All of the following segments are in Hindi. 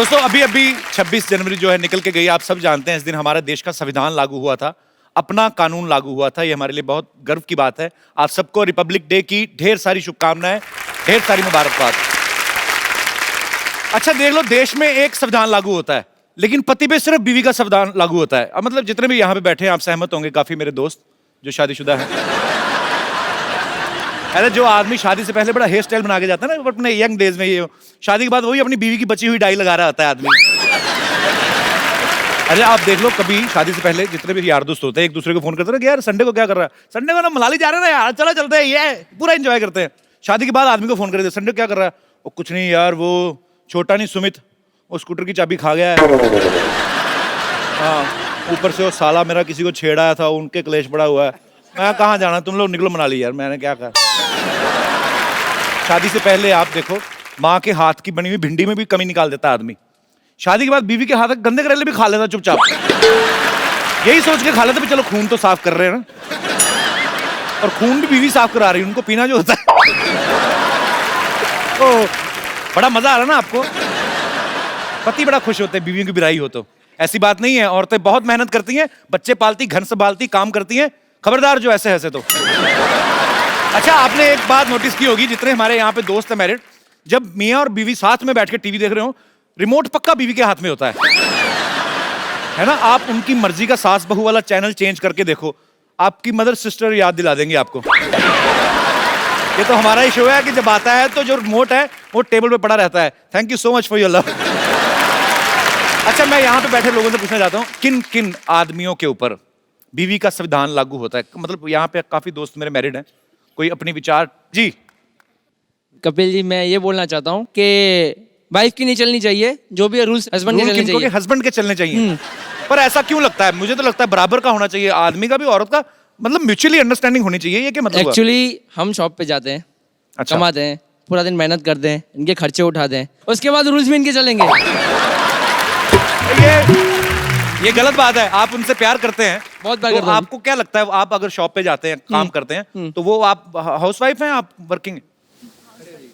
दोस्तों अभी अभी 26 जनवरी जो है निकल के गई, आप सब जानते हैं इस दिन हमारे देश का संविधान लागू हुआ था, अपना कानून लागू हुआ था। ये हमारे लिए बहुत गर्व की बात है। आप सबको रिपब्लिक डे की ढेर सारी शुभकामनाएं, ढेर सारी मुबारकबाद। अच्छा देख लो, देश में एक संविधान लागू होता है लेकिन पति पे सिर्फ बीवी का संविधान लागू होता है। अब मतलब जितने भी यहाँ पे बैठे हैं आप सहमत होंगे, काफी मेरे दोस्त जो शादीशुदा हैं। अरे जो आदमी शादी से पहले बड़ा हेयर स्टाइल बना के जाता है ना अपने यंग डेज में, ये शादी के बाद वही अपनी बीवी की बची हुई डाई लगा रहा होता है आदमी। अरे आप देख लो, कभी शादी से पहले जितने भी यार दोस्त होते हैं एक दूसरे को फोन करते हैं कि यार संडे को क्या कर रहा है, संडे को ना मनाली जा रहे हैं ना यार, चलो चलते हैं, ये पूरा एंजॉय करते हैं। शादी के बाद आदमी को फोन करते संडे को क्या कर रहा है, वो कुछ नहीं यार, वो छोटा नहीं सुमित, वो स्कूटर की चाबी खा गया है। हाँ, ऊपर से वो साला मेरा किसी को छेड़ा था, उनके क्लेश पड़ा हुआ है। मैं कहाँ जाना, तुम लोग निकलो मनाली यार, मैंने क्या कहा। शादी से पहले आप देखो, माँ के हाथ की बनी हुई भिंडी में भी कमी निकाल देता आदमी। शादी के बाद बीवी के हाथ गंदे करेले भी खा लेता चुपचाप, यही सोच के खा लेता भी चलो खून तो साफ कर रहे हैं ना, और खून भी बीवी साफ करा रही है, उनको पीना जो होता है। तो बड़ा मजा आ रहा ना आपको, पति बड़ा खुश होते हैं बीवियों की बिराई हो तो। ऐसी बात नहीं है, औरतें बहुत मेहनत करती हैं, बच्चे पालती, घर संभालती, काम करती हैं, खबरदार जो ऐसे ऐसे तो। अच्छा आपने एक बात नोटिस की होगी, जितने हमारे यहाँ पे दोस्त हैं मैरिड, जब मियाँ और बीवी साथ में बैठ के टीवी देख रहे हो, रिमोट पक्का बीवी के हाथ में होता है ना। आप उनकी मर्जी का सास बहू वाला चैनल चेंज करके देखो, आपकी मदर सिस्टर याद दिला देंगे आपको। ये तो हमारा ही शो है कि जब आता है तो जो रिमोट है वो टेबल पे पड़ा रहता है। Thank you so much for your love. अच्छा मैं यहाँ पे बैठे लोगों से पूछना चाहता हूँ, किन किन आदमियों के ऊपर बीवी का संविधान लागू होता है? मतलब यहाँ पे काफी दोस्त मेरे मैरिड हैं, कोई अपनी विचार। जी कपिल जी, मैं ये बोलना चाहता हूँ कि वाइफ की नहीं चलनी चाहिए, जो भी रूल्स हस्बैंड के चलने चाहिए। हस्बैंड के चलने चाहिए। पर ऐसा क्यों लगता है? मुझे तो लगता है बराबर का होना चाहिए, आदमी का भी औरत का, मतलब म्यूचुअली अंडरस्टैंडिंग होनी चाहिए। ये क्या मतलब? एक्चुअली हम शॉप पे जाते हैं, अच्छा। कमाते हैं, पूरा दिन मेहनत करते हैं, इनके खर्चे उठाते हैं, उसके बाद रूल्स भी इनके चलेंगे। ये गलत बात है। आप उनसे प्यार करते हैं, बहुत प्यार तो करता हूं। आपको क्या लगता है, आप अगर शॉप पे जाते हैं, काम करते हैं, तो वो आप हाउसवाइफ हैं, आप वर्किंग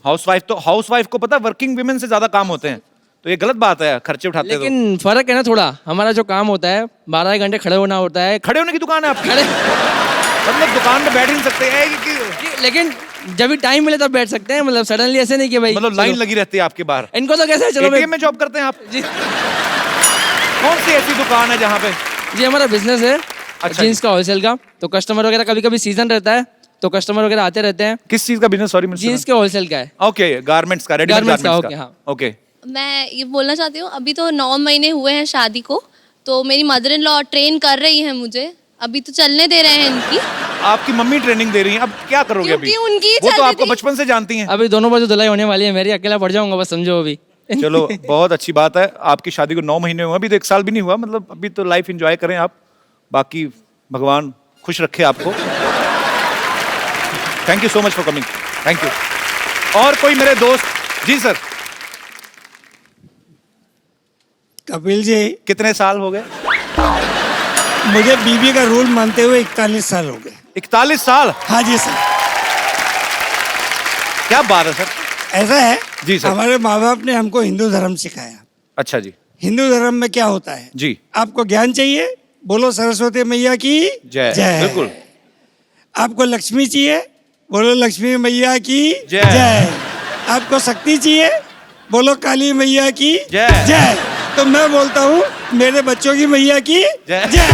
हाउसवाइफ? तो हाउसवाइफ को पता है वर्किंग विमेन से ज्यादा काम होते हैं, तो ये गलत बात है, खर्चे उठाते हैं। लेकिन फर्क है ना थोड़ा, हमारा जो काम होता है 12 घंटे खड़े होना होता है। खड़े होने की दुकान है आपकी? खड़े मतलब दुकान पे बैठ ही नहीं सकते हैं लेकिन जब भी टाइम मिले तब बैठ सकते हैं, मतलब सडनली ऐसे नहीं कि भाई मतलब लाइन लगी रहती है आपके बाहर। इनको तो कैसे चलो एटीएम में जॉब करते हैं आप? जी कौन सी ऐसी दुकान है जहाँ पे? जी हमारा बिजनेस है अच्छा जीन्स का होलसेल का, तो कस्टमर वगैरह कभी कभी सीजन रहता है तो कस्टमर वगैरह आते रहते हैं। किस चीज का बिजनेस? सॉरी जीन्स के होलसेल का है। ओके, गारमेंट्स का, रेडीमेड गारमेंट्स का। हाँ। ओके। मैं ये बोलना चाहती हूँ, अभी तो 9 महीने हुए हैं शादी को, तो मेरी मदर इन लॉ ट्रेन कर रही हैं मुझे, अभी तो चलने दे रहे हैं इनकी। आपकी मम्मी ट्रेनिंग दे रही हैं, अब क्या करोगे? अभी क्योंकि उनकी वो तो चल आपको रही थी। बचपन से जानती हैं। अभी दोनों बाजू धुलाई होने वाली है मेरी, अकेला पड़ जाऊंगा बस, समझो अभी। चलो बहुत अच्छी बात है, आपकी शादी को 9 महीने हुए, अभी तो 1 साल भी नहीं हुआ, मतलब अभी तो लाइफ एंजॉय करें आप, बाकी भगवान खुश रखे आपको। Thank you so much for coming, thank you. और कोई मेरे दोस्त? जी सर। कपिल जी, कितने साल हो गए? मुझे बीबी का रूल मानते हुए 41 साल हो गए। 41 साल? हाँ जी सर। क्या बात है सर। ऐसा है जी सर। हमारे माँ बाप ने हमको हिंदू धर्म सिखाया। अच्छा जी। हिंदू धर्म में क्या होता है? जी। आपको ज्ञान चाहिए, बोलो सरस्वती मैया की जय। बिल्कुल। आपको लक्ष्मी चाहिए, बोलो लक्ष्मी मैया की जय। जय। आपको शक्ति चाहिए, बोलो काली मैया की जय। जय। तो मैं बोलता हूँ मेरे बच्चों की मैया की जय। जय।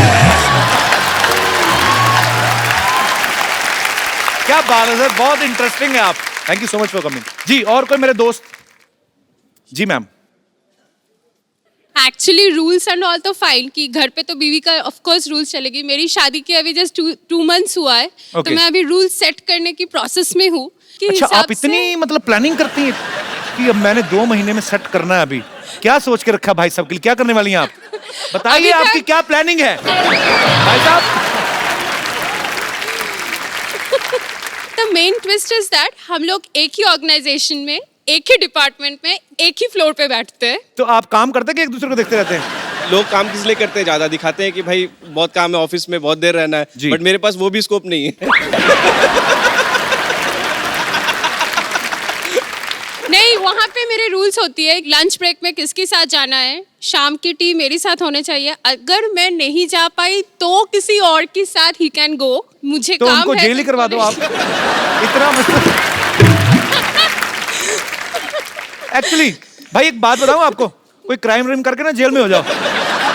क्या बात है सर, बहुत इंटरेस्टिंग है आप। Thank you so much for coming. जी और कोई मेरे दोस्त? जी ma'am. Actually rules and all तो फाइन कि घर पे तो बीवी का ऑफ कोर्स रूल्स चलेगी। मेरी शादी के अभी जस्ट 2 मंथ्स हुआ है, तो मैं अभी रूल सेट करने की प्रोसेस में हूँ। अच्छा आप इतनी मतलब प्लानिंग करती हैं कि अब मैंने 2 महीने में सेट करना है? अभी क्या सोच के रखा भाई साहब के लिए, क्या करने वाली हैं आप? बताइए आपकी क्या प्लानिंग है भाई साहब? The main twist is that हम लोग एक ही ऑर्गेनाइजेशन में, एक ही डिपार्टमेंट में, एक ही फ्लोर पे बैठते हैं। तो आप काम करते हैं कि एक दूसरे को देखते रहते हैं? लोग काम किस लिए करते हैं, ज्यादा दिखाते हैं कि भाई बहुत काम है, ऑफिस में बहुत देर रहना है, बट मेरे पास वो भी स्कोप नहीं है। नहीं, वहाँ पे मेरे रूल्स होती है लंच ब्रेक में किसके साथ जाना है, शाम की टी मेरे साथ होने चाहिए, अगर मैं नहीं जा पाई तो किसी और के साथ ही कैन गो, मुझे तो काम उनको है जेल ही करवा दो आप। इतना एक्चुअली भाई एक बात बताऊं आपको, कोई क्राइम व्राइम करके ना जेल में हो जाओ,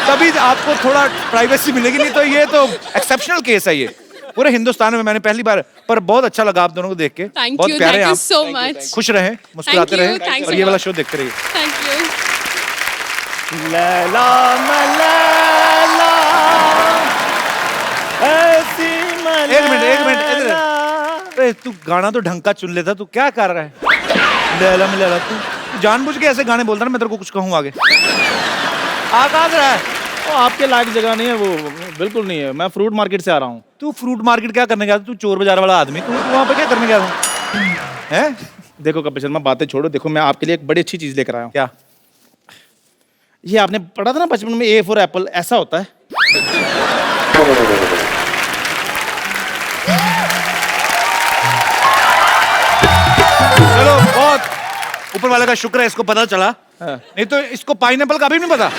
तभी आपको थोड़ा प्राइवेसी मिलेगी, नहीं तो ये तो एक्सेप्शनल केस है ये पूरे हिंदुस्तान में। मैंने पहली बार, पर बहुत अच्छा लगा आप दोनों को देख के। बहुत प्यारे हैं थैंक यू आप, सो मच। खुश रहे, मुस्कुराते Thank you, रहे thanks और a ये वाला lot. शो देखते रहिए। Thank you. लैला मलैला ऐसी एक मिनट इधर। अरे तू गाना तो ढंग का चुन लेता, तू क्या कर रहा है? लैला मलैला, तू जानबूझ के ऐसे गाने बोलता ना, मैं तेरे को कुछ कहूँ आगे। आ कहाँ से रहा है? वो आपके लायक जगह नहीं है, वो बिल्कुल नहीं है। मैं फ्रूट मार्केट से आ रहा हूँ। तू फ्रूट मार्केट क्या करने गया था? तू चोर बाजार वाला आदमी, तू वहाँ पे क्या करने गया था? हैं? देखो कपिल शर्मा, बातें छोड़ो, देखो मैं आपके लिए एक बड़ी अच्छी चीज लेकर आया हूँ। क्या? ये आपने पढ़ा था ना बचपन में, ए फॉर एप्पल, ऐसा होता है। चलो बहुत ऊपर वाले का शुक्र है इसको पता चला, नहीं तो इसको पाइनएप्पल का भी नहीं पता।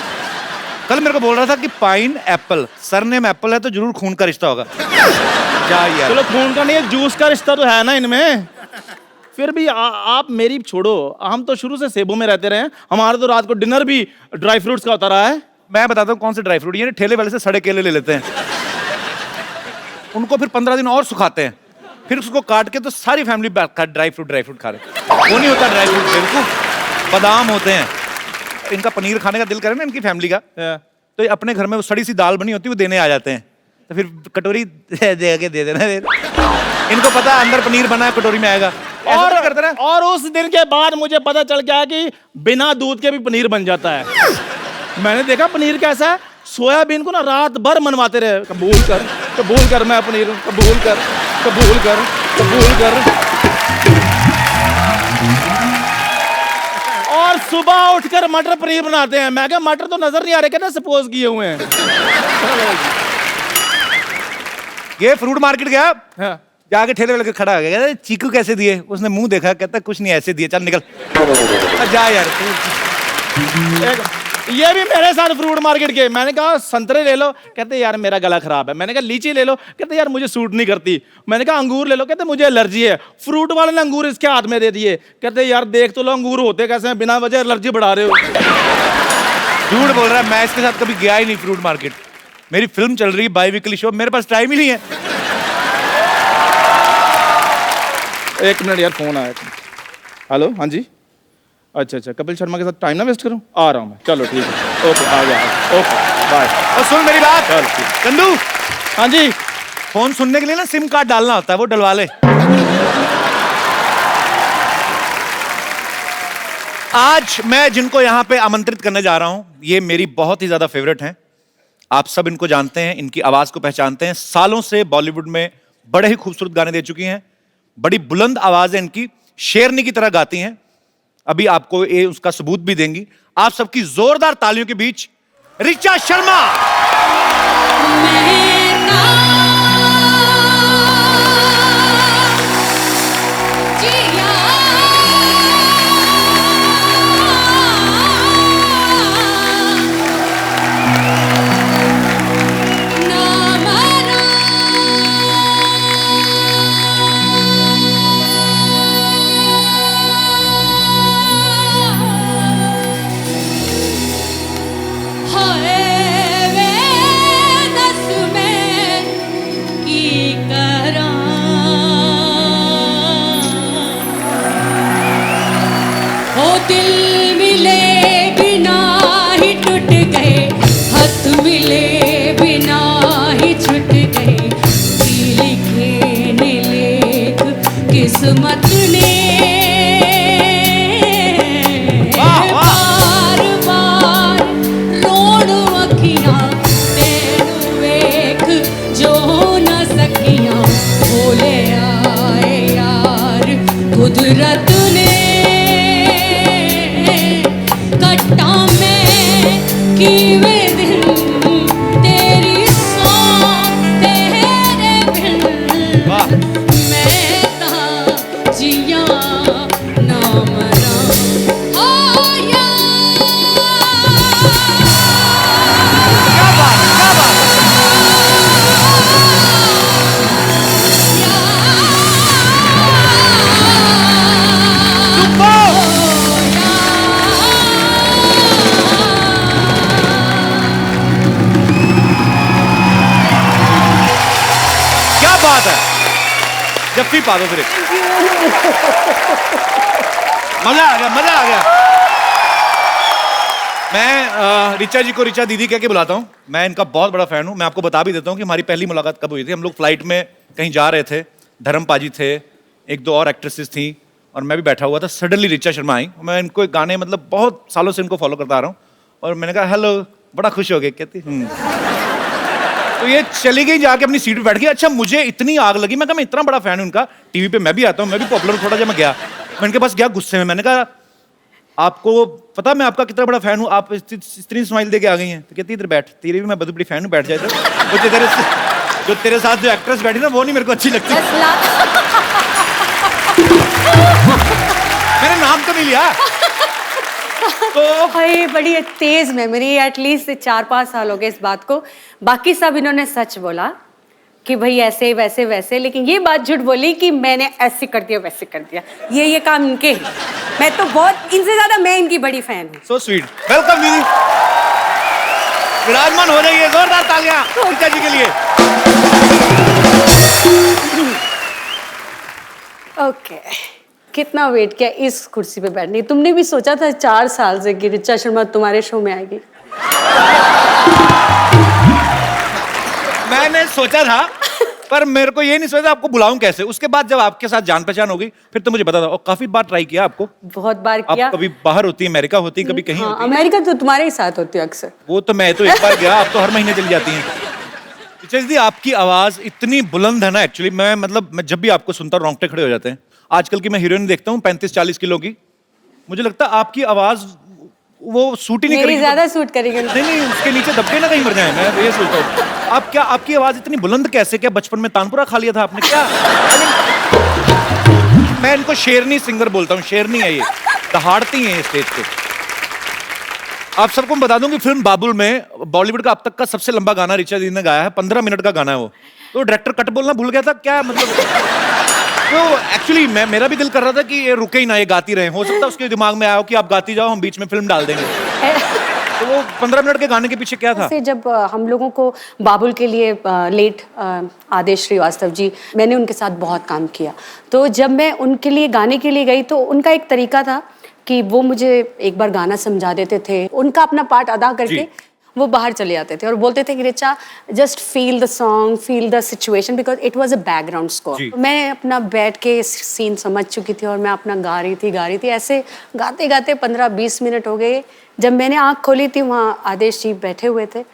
कल मेरे को बोल रहा था कि पाइन एप्पल, सरनेम एप्पल है तो जरूर खून का रिश्ता होगा। जा यार। चलो खून का नहीं है, जूस का रिश्ता तो है ना इनमें। फिर भी आप मेरी छोड़ो, हम तो शुरू से सेबों में रहते रहे हैं, हमारा तो रात को डिनर भी ड्राई फ्रूट्स का होता रहा है। मैं बताता हूँ कौन से ड्राई फ्रूट, ये ठेले वाले से सड़े केले ले लेते हैं, उनको फिर 15 दिन और सुखाते हैं, फिर उसको काट के तो सारी फैमिली ड्राई फ्रूट खा रहे। वो नहीं होता ड्राई फ्रूट, बिल्कुल बादाम होते हैं। इनका पनीर खाने का दिल करे ना इनकी फैमिली का, तो ये अपने घर में वो सड़ी सी दाल बनी होती है वो देने आ जाते हैं, तो फिर कटोरी दे देना। इनको पता है अंदर पनीर बना है, कटोरी में आएगा। और करते रहे। और उस दिन के बाद मुझे पता चल गया कि बिना दूध के भी पनीर बन जाता है। मैंने देखा पनीर कैसा है, सोयाबीन को ना रात भर मनवाते रहे, कबूल कर मैं पनीर, कबूल कर। और सुबह उठकर मटर पनीर बनाते हैं। मैं क्या मटर तो नजर नहीं आ रहे, क्या सपोज किए हुए हैं। ये फ्रूट मार्केट गया, हाँ। जाके ठेले वाले के खड़ा हो गया, कहता चीकू कैसे दिए? उसने मुंह देखा, कहता कुछ नहीं ऐसे दिए, चल निकल जा यार। ये भी मेरे साथ फ्रूट मार्केट के, मैंने कहा संतरे ले लो, कहते यार मेरा गला खराब है। मैंने कहा लीची ले लो, कहते यार मुझे सूट नहीं करती। मैंने कहा अंगूर ले लो, कहते मुझे एलर्जी है। फ्रूट वाले ने अंगूर इसके हाथ में दे दिए, कहते यार देख तो लो अंगूर होते कैसे हैं, बिना वजह एलर्जी बढ़ा रहे हो। झूठ बोल रहा है, मैं इसके साथ कभी गया ही नहीं फ्रूट मार्केट। मेरी फिल्म चल रही है बाई वीकली शो, मेरे पास टाइम ही नहीं है। एक मिनट यार, फोन आया था। हेलो, हाँ जी, अच्छा, कपिल शर्मा के साथ टाइम ना वेस्ट करूं, आ रहा हूं मैं। चलो ठीक है, ओके, आ गया, ओके बाय। और सुन मेरी बात, चल ठीक। चंदू, हाँ जी। फोन सुनने के लिए ना सिम कार्ड डालना होता है, वो डलवा ले। आज मैं जिनको यहाँ पे आमंत्रित करने जा रहा हूं, ये मेरी बहुत ही ज्यादा फेवरेट हैं। आप सब इनको जानते हैं, इनकी आवाज को पहचानते हैं। सालों से बॉलीवुड में बड़े ही खूबसूरत गाने दे चुकी हैं, बड़ी बुलंद आवाज है इनकी, शेरनी की तरह गाती हैं। अभी आपको ये उसका सबूत भी देंगी। आप सबकी जोरदार तालियों के बीच ऋचा शर्मा। दिल मिले बिना ही टूट गए, हाथ मिले बिना ही छूट गए, लिखे ने लेख किस्मत ने बार बार रोड़ अखियां तेनू वेख जो न सकियां, बोले आए यार कुदरत ने कट्टा में कीवे दिन तेरी सौ तेरे बिन मैं ता जिया ना मरा। आता है। जफ्फी पा दो फिर एक। मजा आ गया, मजा आ गया। मैं रिचा जी को रिचा दीदी कह के बुलाता हूँ। मैं इनका बहुत बड़ा फैन हूँ। मैं आपको बता भी देता हूँ कि हमारी पहली मुलाकात कब हुई थी। हम लोग फ्लाइट में कहीं जा रहे थे, धर्म पाजी थे, एक दो और एक्ट्रेसेस थी और मैं भी बैठा हुआ था। सडनली रिचा शर्मा आई। मैं इनको एक गाने मतलब बहुत सालों से इनको फॉलो करता आ रहा हूँ और मैंने कहा हेलो, बड़ा खुश हो गए। कहती तो ये चली गई, जाके अपनी सीट पे बैठ गई। अच्छा, मुझे इतनी आग लगी, मैं कहा मैं इतना बड़ा फैन हूँ उनका, टीवी पे मैं भी आता हूँ, मैं भी पॉपुलर हूँ थोड़ा। जब मैं गया, मैं इनके पास गया गुस्से में, मैंने कहा आपको पता मैं आपका कितना बड़ा फैन हूँ, आप इतनी स्माइल दे के आ गई हैं। तो कहती इधर बैठ, तेरी भी मैं बहुत बड़ी फैन हूँ, बैठ जाए। जो तेरे साथ जो एक्ट्रेस बैठी ना वो नहीं मेरे को अच्छी लगती। मैंने नाम तो नहीं लिया। तो भाई बड़ी तेज मेमोरी, एटलीस्ट 4-5 साल हो गए इस बात को। बाकी सब इन्होंने सच बोला कि भाई ऐसे वैसे वैसे, लेकिन ये बात झूठ बोली कि मैंने ऐसे कर दिया वैसे कर दिया। ये काम इनके हैं। मैं तो बहुत, इनसे ज्यादा मैं इनकी बड़ी फैन हूँ। So sweet. वेलकम दीदी, विराजमान हो जाइए। जोरदार तालियां रिचा जी के लिए। ओके, कितना वेट किया इस कुर्सी पे बैठने। तुमने भी सोचा था 4 साल से कि रिचा शर्मा तुम्हारे शो में आएगी? मैंने सोचा था, पर मेरे को ये नहीं सोचा आपको बुलाऊं कैसे। उसके बाद जब आपके साथ जान पहचान हो गई फिर तो मुझे पता था। और काफी बार ट्राई किया आपको, बहुत बार किया। आप कभी बाहर होती, अमेरिका होती, कभी कहीं हाँ, होती। अमेरिका तो तुम्हारे ही साथ होती है अक्सर। वो तो मैं तो एक बार गया, आप तो हर महीने चली जाती हैं। रिचा दीदी, आपकी आवाज इतनी बुलंद है ना, एक्चुअली मैं जब भी आपको सुनता हूँ रोंगटे खड़े हो जाते हैं। आजकल की मैं हीरोइन देखता हूँ 35-40 किलो की, मुझे लगता है आपकी आवाज वो सूट ही नहीं करेगी। ज्यादा सूट करेगी। नहीं, उसके नीचे दबके ना कहीं मर जाए। मैं ये सोचता हूँ आपकी आवाज इतनी बुलंद कैसे? क्या बचपन में तानपुरा खा लिया था आपने क्या? मैं इनको शेरनी सिंगर बोलता हूँ। शेरनी है ये, दहाड़ती हैं स्टेज पे। आप सबको मैं बता दूं कि फिल्म बाबुल में बॉलीवुड का अब तक का सबसे लंबा गाना रिचा दीदी ने गाया है। 15 मिनट का गाना है वो। तो डायरेक्टर कट बोलना भूल गया था क्या, मतलब? तो एक्चुअली मेरा भी दिल कर रहा था कि ये रुके ही ना, ये गाती रहे। हो सकता है उसके दिमाग में आया हो कि आप गाती जाओ, हम बीच में फिल्म डाल देंगे। तो वो 15 मिनट के गाने के पीछे क्या था? जब हम लोगों को बाबुल के लिए लेट आदेश श्रीवास्तव जी, मैंने उनके साथ बहुत काम किया। तो जब मैं उनके लिए गाने के लिए गई तो उनका एक तरीका था कि वो मुझे एक बार गाना समझा देते थे, उनका अपना पार्ट अदा करके वो बाहर चले जाते थे और बोलते थे कि Richa just feel the song, feel the situation, because it was a background score. मैं अपना बैठ के सीन समझ चुकी थी और मैं अपना गा रही थी। ऐसे गाते गाते 15-20 मिनट हो गए। जब मैंने आँख खोली थी, वहाँ आदेश जी बैठे हुए थे।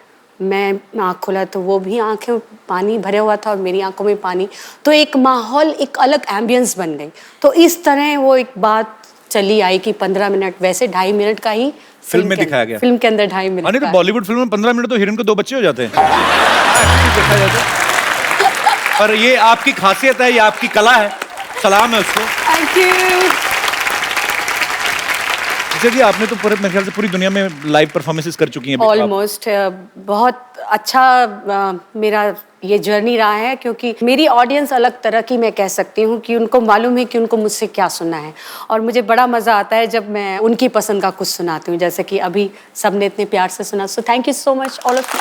मैं आँख खोला तो वो भी आँखें पानी भरे हुआ था और मेरी आंखों में पानी। तो एक माहौल, एक अलग एम्बियंस बन गई। तो इस तरह वो एक बात चली आई कि 15 मिनट, वैसे 2.5 मिनट का ही फिल्म में दिखाया गया। फिल्म के अंदर 2.5 मिनट। नहीं तो बॉलीवुड फिल्म में 15 मिनट तो हीरोइन को 2 बच्चे हो जाते हैं। देखा जाता है। पर ये आपकी खासियत है, ये आपकी कला है। सलाम है उसको। Thank you. जी, आपने तो पूरे मेरे ख्याल से पूरी दुनिया में लाइव परफॉर्मेंसेस कर चुकी हैं। ऑलमोस्ट बहुत अच्छा मेरा ये जर्नी रहा है, क्योंकि मेरी ऑडियंस अलग तरह की, मैं कह सकती हूँ कि उनको मालूम है कि उनको मुझसे क्या सुनना है। और मुझे बड़ा मज़ा आता है जब मैं उनकी पसंद का कुछ सुनाती हूँ, जैसे कि अभी सबने इतने प्यार से सुना। So thank you so much all of you.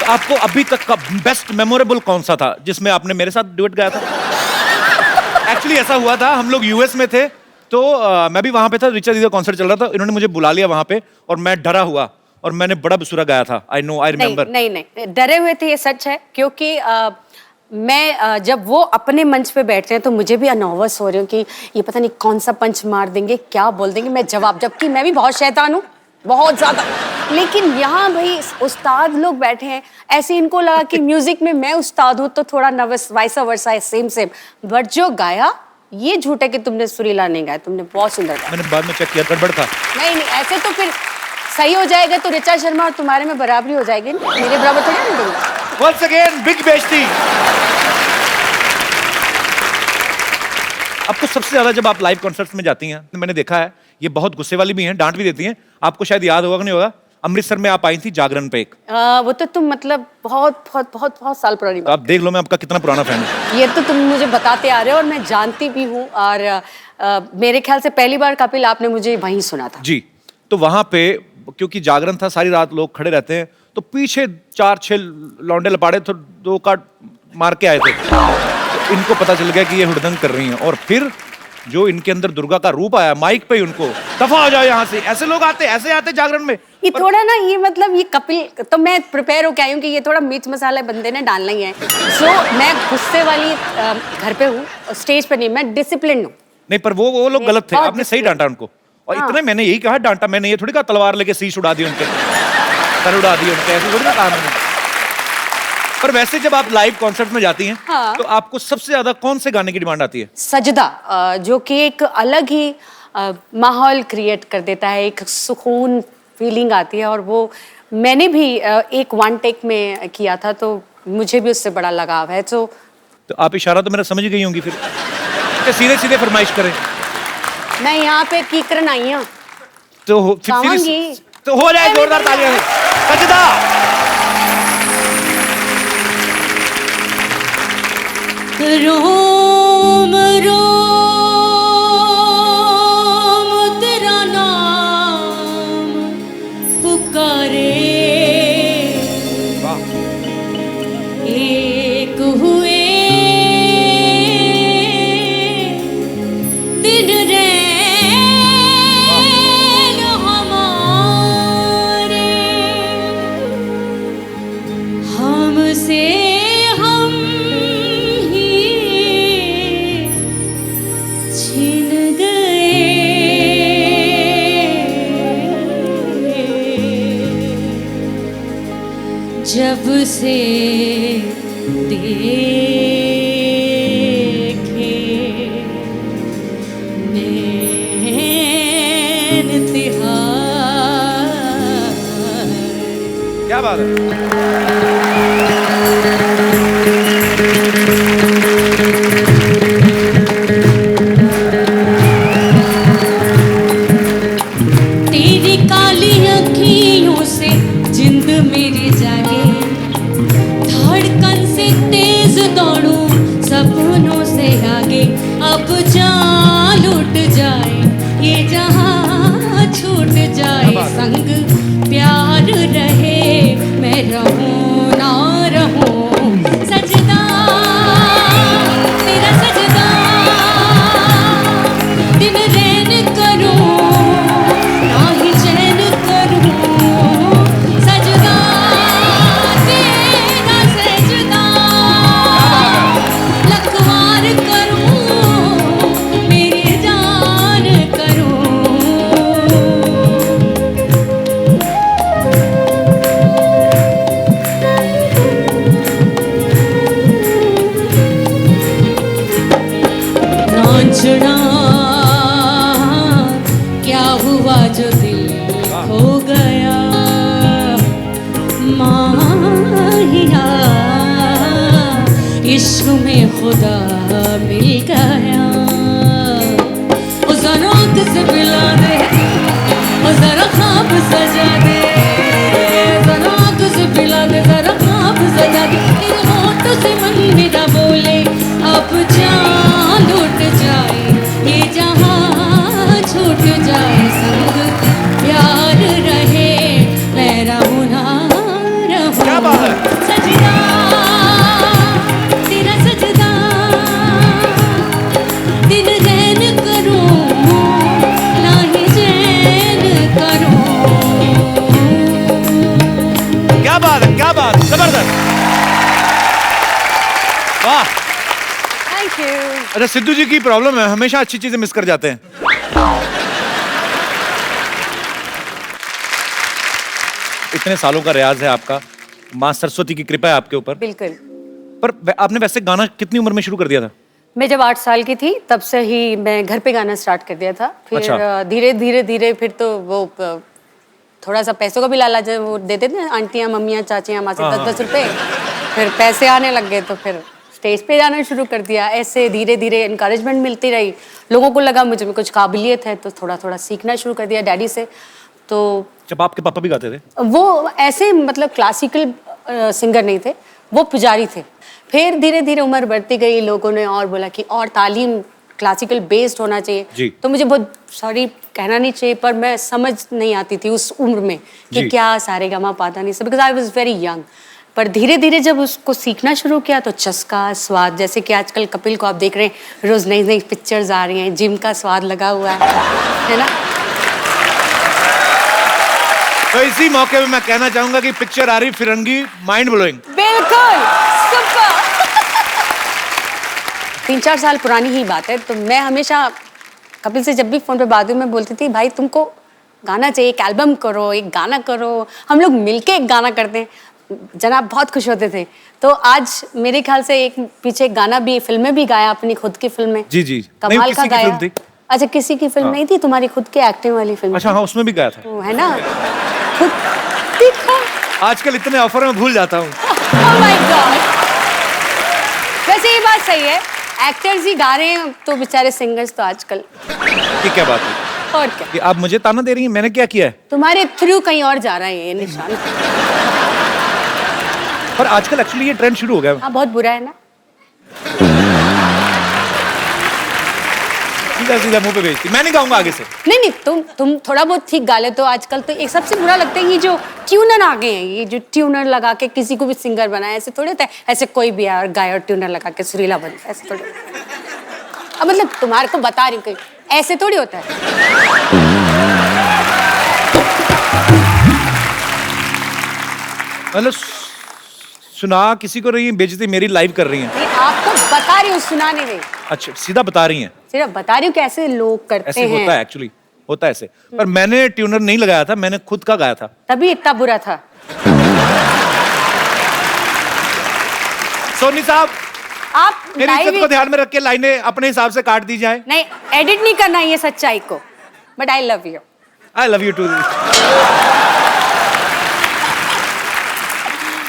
तो आपको अभी तक का बेस्ट मेमोरेबल कौन सा था जिसमें आपने मेरे साथ डुएट गाया था? एक्चुअली ऐसा हुआ था, हम लोग यूएस में थे तो मैं भी वहां पे था, रिचा दीदी का कॉन्सर्ट चल रहा था। इन्होंने मुझे बुला लिया वहां पे और मैं डरा हुआ और मैंने बड़ा बेसुरा गाया था। I know, I remember. नहीं, डरे हुए थे, ये सच है। क्योंकि मैं जब वो अपने मंच पे बैठते हैं तो मुझे भी नर्वस हो रही हूँ कि ये पता नहीं कौन सा पंच मार देंगे, क्या बोल देंगे। मैं जवाब, जबकि मैं भी बहुत शैतान हूँ, बहुत ज्यादा। लेकिन यहाँ भाई उस्ताद लोग बैठे हैं, ऐसे इनको लगा कि म्यूजिक में मैं उस्ताद हूँ तो थोड़ा नर्वस, वाइसा वर्सा है, सेम। बट जो गाया, ये झूठ है कि तुमने सुरीला नहीं गाया, तुमने बहुत सुंदर गाया। मैंने बाद में चेक किया, गड़बड़ था। नहीं, ऐसे तो फिर सही हो जाएगा तो रिचा शर्मा और तुम्हारे में बराबरी हो जाएगी। मेरे बराबर थोड़ी नहीं दूंगा। Once again, big बेइज्जती। आपको सबसे ज्यादा जब आप लाइव कॉन्सर्ट्स में जाती हैं, तो मैंने देखा है ये बहुत गुस्से वाली भी हैं, डांट भी देती हैं। आपको शायद याद होगा कि नहीं होगा, अमृतसर में आप आई थी जागरण पे एक। वो तो तुम मतलब बहुत साल पुरानी तो आप देख लो मैं आपका कितना पुराना फैन हूँ। ये तो तुम मुझे बताते आ रहे हो और मैं जानती भी हूँ। और मेरे ख्याल से पहली बार कपिल आपने मुझे वहीं सुना था। जी, तो वहां पे क्योंकि जागरण था, सारी रात लोग खड़े रहते हैं, तो पीछे 4-6 लौंडे लपाड़े तो 2 काट मार के आए थे। तो इनको पता चल गया कि ये हुड़दंग कर रही हैं, और फिर जो इनके अंदर दुर्गा का रूप आया, माइक पे ही उनको दफा हो जाओ यहाँ से, ऐसे लोग आते, ऐसे आते जागरण में। ये थोड़ा ना, ये मतलब ये कपिल, तो मैं प्रिपेयर होके आई हूँ कि ये थोड़ा मिर्च मसाला बंदे ने डालना ही है। सो मैं गुस्से वाली घर पे हूँ, स्टेज पे नहीं, मैं डिसिप्लिन हूँ। नहीं, पर वो लोग गलत थे, बहुत आपने सही डांटा उनको। और हाँ। इतने मैंने यही कहा डांटा, मैंने ये थोड़ी कहा तलवार लेके शीश उड़ा दी उनके, सर उड़ा दी उनके, ऐसे थोड़ी ना कहा मैंने। पर वैसे जब आप लाइव कॉन्सर्ट में जाती हैं, हाँ। तो आपको सबसे ज्यादा कौन से गाने की डिमांड आती है? सजदा, जो कि एक अलग ही माहौल क्रिएट कर देता है, एक सुकून फीलिंग आती है, और वो मैंने भी एक 1 टेक में किया था, तो मुझे भी उससे बड़ा लगाव है। तो आप इशारा तो मेरा समझ गई होंगी, फिर सीधे सीधे फरमाइश करें मैं यहाँ पे कीकरन आई हूँ, तो फिर गाऊंगी। तो हो जाए जोरदार तालियां। सजदा। रोम रोम तेरा नाम पुकारे, एक हुए दिन रैन हमारे, हमसे हम ही छिन गए, जब से देखे नैन तिहार। क्या बात है। तेरी काली अखियों से जिंद मेरी जागे, धड़कन से तेज दौड़ूं सपनों से आगे, अब जान लुट जाए ये जहां, छूट जाए संग प्यार रहे, मैं रहूं ना रहूं, सजदा तेरा सजदा, दिन रैन करूं ना ही चैन करूं, सजदा तेरा सजदा, लखवार करूं मेरी जान करूं। नाचना क्या हुआ जो दिल खो गया, माहिया इश्क में खुदा मिल गया, ओ जरा किसे पिला दे, ओ जरा ख्वाब सजा दे, जरा किसे पिला दे, जरा ख्वाब सजा दे, तेरे होठों से मन मेरा बोले, अब जान लुट जाए ये जहां, छूट जाए संग प्यार रहे, मैं रहूं ना रहूं, क्या बात है। सजदा तेरा सजदा, दिन रैन करूं ना ही चैन करूं। क्या बात है, क्या बात, जबरदस्त। वाह। Thank you. अच्छा, सिद्धू जी की प्रॉब्लम है, हमेशा अच्छी चीजें मिस कर जाते हैं। इतने सालों का रियाज है आपका, माँ सरस्वती की कृपा है आपके ऊपर। बिल्कुल। पर आपने वैसे गाना कितनी उम्र में शुरू कर दिया था? मैं जब 8 साल की थी तब से ही मैं घर पे गाना स्टार्ट कर दिया था। फिर अच्छा। धीरे धीरे धीरे फिर तो वो थोड़ा सा पैसों का भी लालच वो देते थे आंटियां मम्मियां चाचियां माँ से 10-10 रुपए, फिर पैसे आने लग गए तो फिर स्टेज पे जाना शुरू कर दिया। ऐसे धीरे धीरे इनकरेजमेंट मिलती रही, लोगों को लगा मुझे में कुछ काबिलियत है, तो थोड़ा थोड़ा सीखना शुरू कर दिया डैडी से। तो जब आपके पापा भी गाते थे? वो ऐसे मतलब क्लासिकल सिंगर नहीं थे, वो पुजारी थे। फिर धीरे धीरे उम्र बढ़ती गई, लोगों ने और बोला कि और तालीम क्लासिकल बेस्ड होना जी। चाहिए। तो मुझे बहुत सॉरी कहना नहीं चाहिए, पर मैं समझ नहीं आती थी उस उम्र में कि जी। क्या सारेगामा पाधा नहीं सब, because I was very young. पर धीरे धीरे जब उसको सीखना शुरू किया तो चस्का स्वाद, जैसे कि आजकल कपिल को आप देख रहे हैं, रोज नई नई पिक्चर्स आ रही हैं, जिम का स्वाद लगा हुआ है ना। तो इसी मौके पे मैं कहना चाहूंगा कि पिक्चर आ रही फिरंगी, माइंड ब्लोइंग। बिल्कुल सुपर। 3-4 साल पुरानी ही बात है, तो मैं हमेशा कपिल से जब भी फोन पे बात हुई मैं बोलती थी भाई तुमको गाना चाहिए, एक एल्बम करो, एक गाना करो, हम लोग मिलके एक गाना करते हैं। जनाब बहुत खुश होते थे। तो आज मेरे ख्याल से एक पीछे गाना भी, फिल्में भी गाया, अपनी खुद की फिल्में। जी जी। कमाल नहीं, का किसी की गाया। फिल्म थी। अच्छा किसी की फिल्म नहीं थी, तुम्हारी खुद की एक्टिंग वाली फिल्म। अच्छा हाँ, उसमें भी गया था। तो है ना, खुद देखो। आजकल इतने ऑफर में भूल जाता हूँ। Oh my God! वैसे ये बात सही है, एक्टर्स ही गा रहे हैं तो बेचारे सिंगर्स तो आजकल। ये क्या बात है? और क्या, कि आप मुझे ताना दे रही हैं, मैंने क्या किया है? तुम्हारे थ्रू कहीं और जा रहा है ये निशान। पर आजकल एक्चुअली ये ट्रेंड शुरू हो गया। हाँ बहुत बुरा है ना। सीधा सीधा मुंह पे भेजती, मैं नहीं गाऊंगा आगे से। नहीं नहीं, तुम थोड़ा बहुत ठीक गा लेते हो। आजकल तो एक सबसे बुरा लगता है ये जो ट्यूनर आ गए हैं, ये जो ट्यूनर लगा के किसी को भी सिंगर बनाया, ऐसे थोड़े होता है। ऐसे कोई भी यार गायर ट्यूनर लगा के सुरीला बनता है, ऐसे थोड़े। अब मतलब तुम्हारे को बता रही हूँ, ऐसे थोड़ी होता है। मतलब सुना किसी को रही है, बेइज्जती मेरी लाइव कर रही हैं। नहीं, आपको बता रही हूँ, सुना नहीं रही, अच्छा सीधा बता रही हैं। सिर्फ बता रही हूँ कि ऐसे लोग करते ऐसे हैं। होता है एक्चुअली, होता है ऐसे। पर मैंने ट्यूनर नहीं लगाया था, मैंने खुद का गाया था। तभी इतना बुरा था। सोनी साहब, आप मेरी इज्जत लाइव को ध्यान में रख के लाइनें अपने हिसाब से काट दी जाए। नहीं, एडिट नहीं करना ये सच्चाई को, but I love you. I love you too.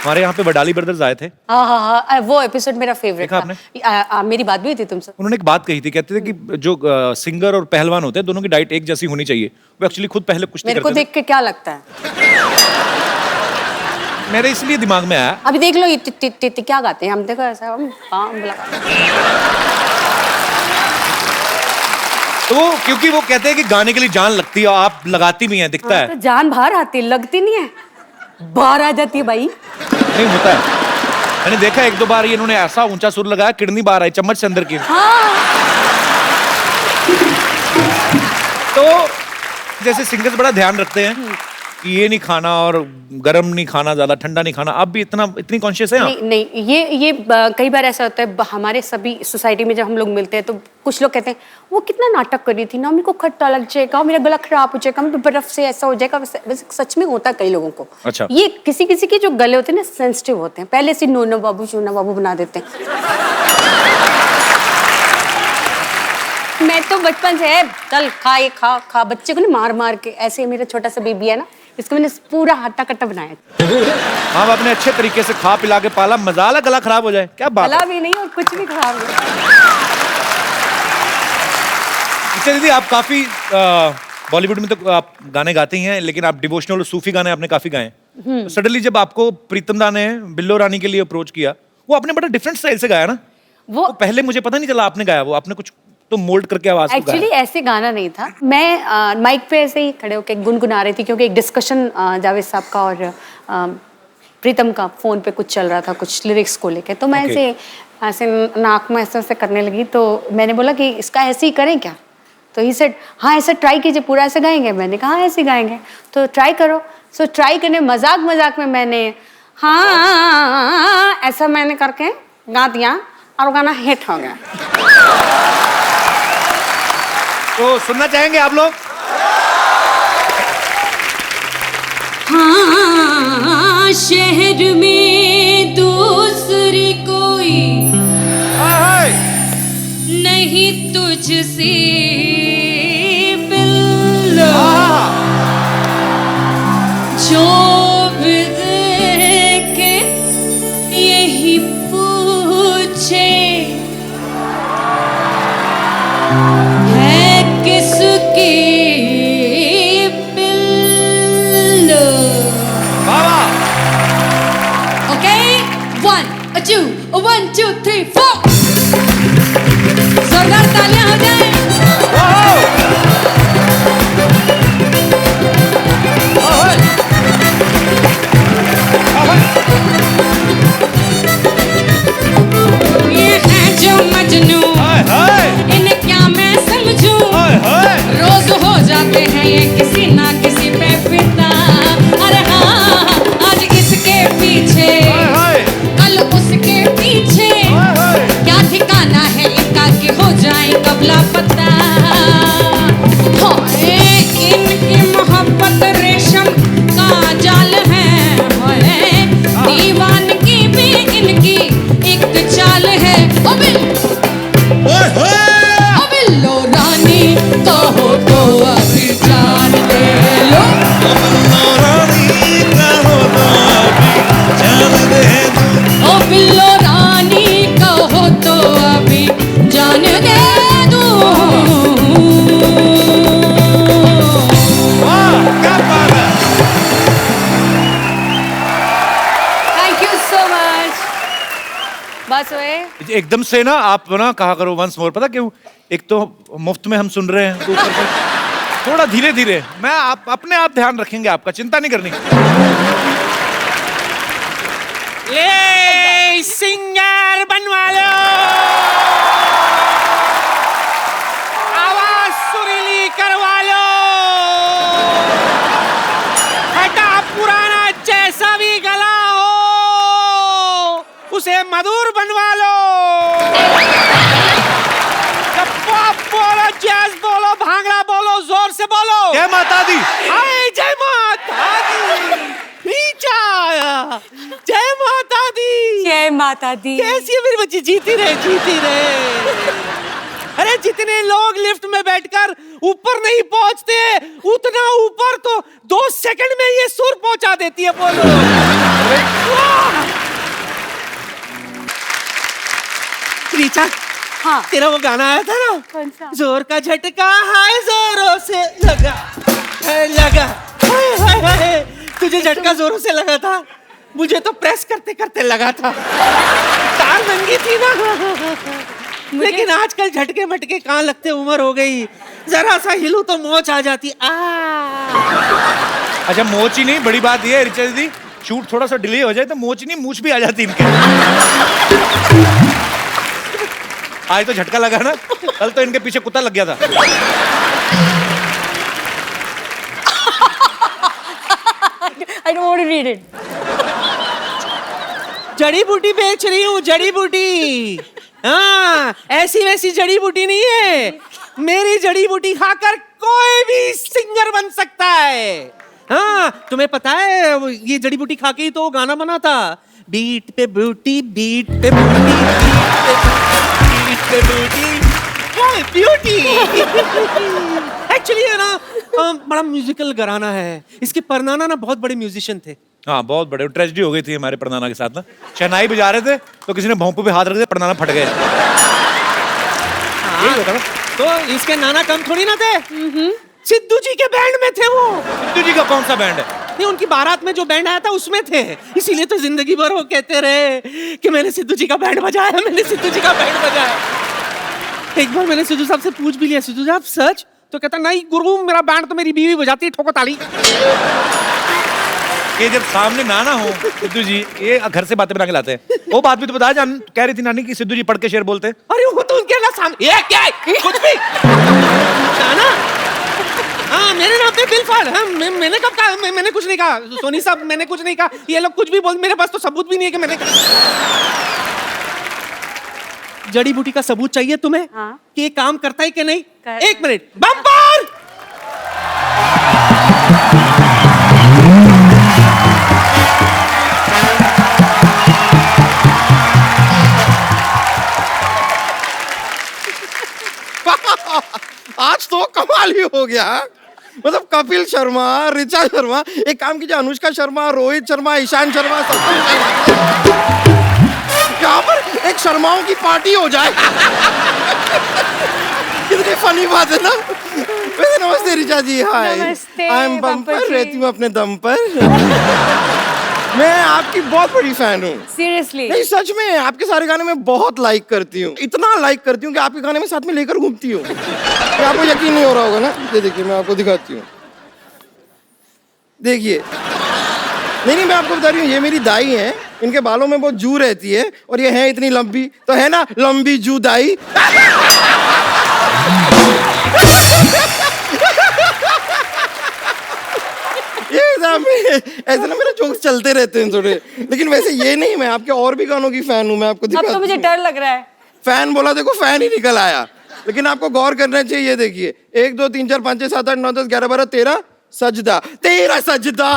हमारे यहाँ पे वडाली ब्रदर्स आए थे। हाँ हाँ हाँ, वो एपिसोड मेरा फेवरेट देखा था। मेरी बात भी हुई थी तुमसे। उन्होंने एक बात कही थी, कहते थे कि जो सिंगर और पहलवान होते हैं दोनों की डाइट एक जैसी होनी चाहिए। वो एक्चुअली खुद पहले कुछ मेरे को देख के क्या लगता है, मेरे इसलिए दिमाग में आया। अभी देख लो ये टिट क्या गाते हैं, हम देखो ऐसा हम तो क्योंकि वो कहते हैं कि गाने के लिए जान लगती है, और आप लगाती भी हैं, दिखता है। तो जान बाहर आती है, लगती नहीं है, बाहर आ जाती है भाई। नहीं होता है, मैंने देखा एक दो बार इन्होंने ऐसा ऊंचा सुर लगाया, किडनी बाहर आई चम्मच से अंदर की। हाँ। तो जैसे सिंगर्स बड़ा ध्यान रखते हैं कि ये नहीं खाना और गर्म नहीं खाना, ज्यादा ठंडा नहीं खाना, आप भी इतनी कॉन्शियस हैं? नहीं नहीं, ये कई बार ऐसा होता है हमारे सभी सोसाइटी में जब हम लोग मिलते हैं तो कुछ लोग कहते हैं वो कितना नाटक कर रही थी ना, मेरे को खट्टा लग जाएगा, मेरा गला खराब हो जाएगा, मेरे बर्फ से ऐसा हो जाएगा। वैसे सच में होता है कई लोगों को। अच्छा। ये किसी किसी के जो गले होते हैं ना सेंसिटिव होते हैं, पहले से नोना बाबू शोना बाबू बना देते हैं। मैं तो बचपन से चल खा ये खा खा, बच्चे को ना मार मार के, ऐसे मेरा छोटा सा बेबी है ना, इसको मैंने पूरा हट्टा कट्टा बनाया। हाँ, आपने अच्छे तरीके से खा पिला के पाला, मजाला गला खराब हो जाए, क्या बात है। गला भी नहीं और कुछ भी खराब नहीं। अच्छा दीदी, आप काफी बॉलीवुड में तो आप गाने गाते ही हैं, लेकिन आप डिवोशनल और सूफी गाने आपने काफी गाए। सडनली जब आपको प्रीतम दा ने बिल्लो रानी के लिए अप्रोच किया, वो आपने बड़ा डिफरेंट स्टाइल से गाया ना। वो पहले मुझे पता नहीं चला आपने गाया, वो आपने कुछ तो मोल्ड करके आवाज को गाया। एक्चुअली ऐसे गाना नहीं था, मैं माइक पे ऐसे ही खड़े होकर गुनगुना रही थी, क्योंकि एक डिस्कशन जावेद साहब का और प्रीतम का फोन पे कुछ चल रहा था, कुछ लिरिक्स को लेके। तो मैं ऐसे नाक में ऐसे करने लगी, तो मैंने बोला कि इसका ऐसे ही करें क्या। तो ही सेड हाँ ऐसा ट्राई कीजिए, पूरा ऐसे गाएंगे। मैंने कहा हाँ ऐसे गाएंगे, तो ट्राई करो। सो ट्राई करने मजाक मजाक में मैंने हाँ ऐसा मैंने करके गा दिया और गाना हिट हो गया। तो सुनना चाहेंगे आप लोग? हाँ शहर में दूसरी कोई नहीं तुझसे बिल्लो, जो भी देखे यही पूछे है किसकी बिल्लो। ओके 1 2 1 2 3 4 जोरदार तालियां हो जाए। ये है जो मजनू, इन्हें क्या मैं समझूं, रोज हो जाते हैं ये किसी ना किसी पे फिदा। अरे हाँ, आज इसके पीछे कल उसके पीछे, क्या ठिकाना है इनका कि हो जाए कब लापता। हाय, इनकी मोहब्बत रेशम का जाल है, हाय, दीवानगी भी इनकी एक चाल है। ओ बिल्लो रानी कहो तो अभी जान दे लो। ओ बिल्लो रानी कहो तो अभी जान दे दूं। Thank you so much. बस हुए। एकदम से ना आप ना कहा करो वंस मोर, पता क्यों? एक तो मुफ्त में हम सुन रहे हैं, तो ऊपर से थोड़ा धीरे धीरे। मैं आप अपने आप ध्यान रखेंगे, आपका चिंता नहीं करनी। ले सिंगर बनवा लो, आवाज सुरीली करवा लो, हटा पुराना जैसा भी गला हो उसे मधुर बनवा लो। पॉप बोलो, जैज बोलो, भांगड़ा बोलो, जोर से बोलो। जय माता दी। हाय जय माता दी। रीचा, जय माता दी। जय माता दी। कैसी है मेरी बच्ची? जीती रहे, जीती रहे। अरे जितने लोग लिफ्ट में बैठकर ऊपर नहीं पहुंचते, उतना ऊपर तो 2 सेकंड में ये सुर पहुंचा देती है। बोलो रीचा, हाँ। तेरा वो गाना आया था ना, कौन सा? जोर का झटका हाय जोरों से लगा, लगा, हाय हाय हाय। तुझे झटका जोरों से लगा था, मुझे तो प्रेस करते करते लगा था। तार नंगी थी ना। लेकिन आजकल झटके मटके कहाँ लगते, उम्र हो गई, जरा सा हिलू तो मोच आ जाती। अच्छा मोच ही नहीं, बड़ी बात ये है ऋचा दीदी, शूट थोड़ा सा डिले हो जाए तो मोच नहीं मूछ भी आ जाती इनके। आज तो झटका लगा ना, कल तो इनके पीछे कुत्ता लग गया था। I don't want to read it. जड़ी बूटी बेच रही हूँ, जड़ी बूटी। हाँ, ऐसी वैसी जड़ी बूटी नहीं है। मेरी जड़ी बूटी खाकर कोई भी सिंगर बन सकता है। हाँ, तुम्हें पता है ये जड़ी बूटी खा के ही तो गाना बना था, बीट पे बूटी, बीट पे बूटी, बीट पे बूटी, ब्यूटी। एक्चुअली है ना, बड़ा म्यूजिकल घराना है। इसके परनाना ना बहुत बड़े म्यूजिशियन थे। हाँ बहुत बड़े, ट्रेजेडी हो गई थी हमारे परनाना के साथ ना। शहनाई बजा रहे थे तो किसी ने भोंपू पे हाथ रख दिया, परनाना फट गए। यही होता ना। तो इसके नाना कम थोड़ी ना थे, सिद्धू जी के बैंड में थे वो। सिद्धू जी का कौन सा बैंड है? नहीं, उनकी बारात में जो बैंड आया था उसमें थे। इसीलिए तो जिंदगी भर वो कहते रहे कि मैंने सिद्धू जी का बैंड बजाया, मैंने सिद्धू जी का बैंड बजाया। एक बार मैंने सिद्धू साहब से पूछ भी लिया, सिद्धू साहब सच? तो कहता नहीं गुरु, मेरा बैंड तो मेरी बीवी बजाती है, ठोको ताली। ये जब सामने नाना हो सिद्धू जी, ये घर से बातें बना के लाते हैं। वो बात भी तो बता, जान कह रही थी नानी कि सिद्धू जी पढ़ के शेर बोलते हैं। अरे वो तो उनके ना सामने, ये क्या है? कुछ भी नाना। हाँ, मेरे नाम पे बिल फाड़। हाँ, मैंने कब कहा? मैंने कुछ नहीं कहा सोनी साहब, मैंने कुछ नहीं कहा। ये लोग कुछ भी बोल, मेरे पास तो सबूत भी नहीं है कि मैंने। जड़ी बूटी का सबूत चाहिए तुम्हें? हाँ। कि ये काम करता है कि नहीं? कर- एक मिनट, बम्पर। आज तो कमाल ही हो गया। मतलब कपिल शर्मा, ऋचा शर्मा, एक काम कीजिए, अनुष्का शर्मा, रोहित शर्मा, ईशान शर्मा, सब यहाँ पर एक शर्माओं की पार्टी हो जाए। कितनी फनी बात है ना। वैसे नमस्ते ऋचा जी। हाय, नमस्ते, आई एम बम्पर, बम्पर जी। रहती हूँ अपने दम पर। मैं आपकी बहुत बड़ी फैन हूँ। सीरियसली? नहीं सच में, आपके सारे गाने मैं बहुत लाइक करती हूँ, इतना लाइक करती हूँ कि आपके गाने में साथ में लेकर घूमती हूँ। ये आपको यकीन नहीं हो रहा होगा ना, ये देखिए मैं आपको दिखाती हूँ, देखिए। नहीं मैं आपको बता रही हूँ, ये मेरी दाई है, इनके बालों में बहुत जू रहती है और ये है इतनी लंबी, तो है ना लंबी जू दाई। ऐसे ना मेरे जोक्स चलते रहते हैं थोड़े, लेकिन वैसे ये नहीं, मैं आपके और भी गानों की फैन हूँ, मैं आपको दिखाता हूँ। अब तो मुझे डर लग रहा है। फैन बोला देखो, फैन ही निकल आया, लेकिन आपको गौर करना चाहिए। ये देखिए 1 2 3 4 5 6 7 8 9 10 11 12 13 सजदा, तेरा सजदा।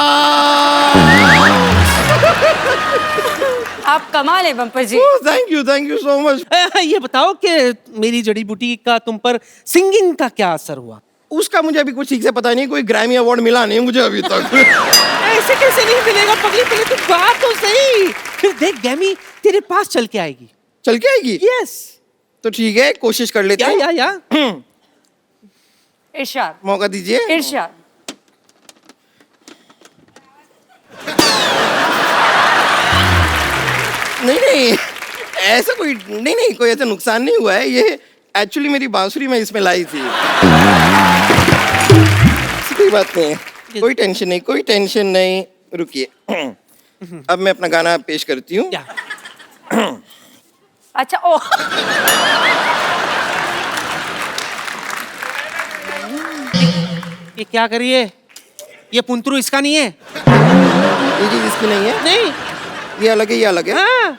आप कमाल है bumper ji. Thank you so much. ये बताओ कि मेरी जड़ी बूटी का तुम पर सिंगिंग का क्या असर हुआ? उसका मुझे अभी कुछ ठीक से पता नहीं, कोई ग्रैमी अवार्ड मिला नहीं मुझे अभी तक। ऐसे कैसे नहीं मिलेगा पगली, पहले तू बात तो सही। फिर देख ग्रैमी तेरे पास चल के आएगी। चल के आएगी? यस। तो ठीक है, कोशिश कर लेते हैं। या इरशाद, मौका दीजिए। इरशाद। नहीं ऐसा कोई नहीं कोई ऐसा नुकसान नहीं हुआ है, ये एक्चुअली मेरी बांसुरी मैं इसमें लाई थी। कोई बात नहीं, कोई टेंशन नहीं, रुकिए। अब मैं अपना गाना पेश करती हूँ। अच्छा ओ ये क्या करिए, ये पुंतरू इसका नहीं है। ये चीज इसकी नहीं है? नहीं, ये अलग है, ये अलग है। हाँ।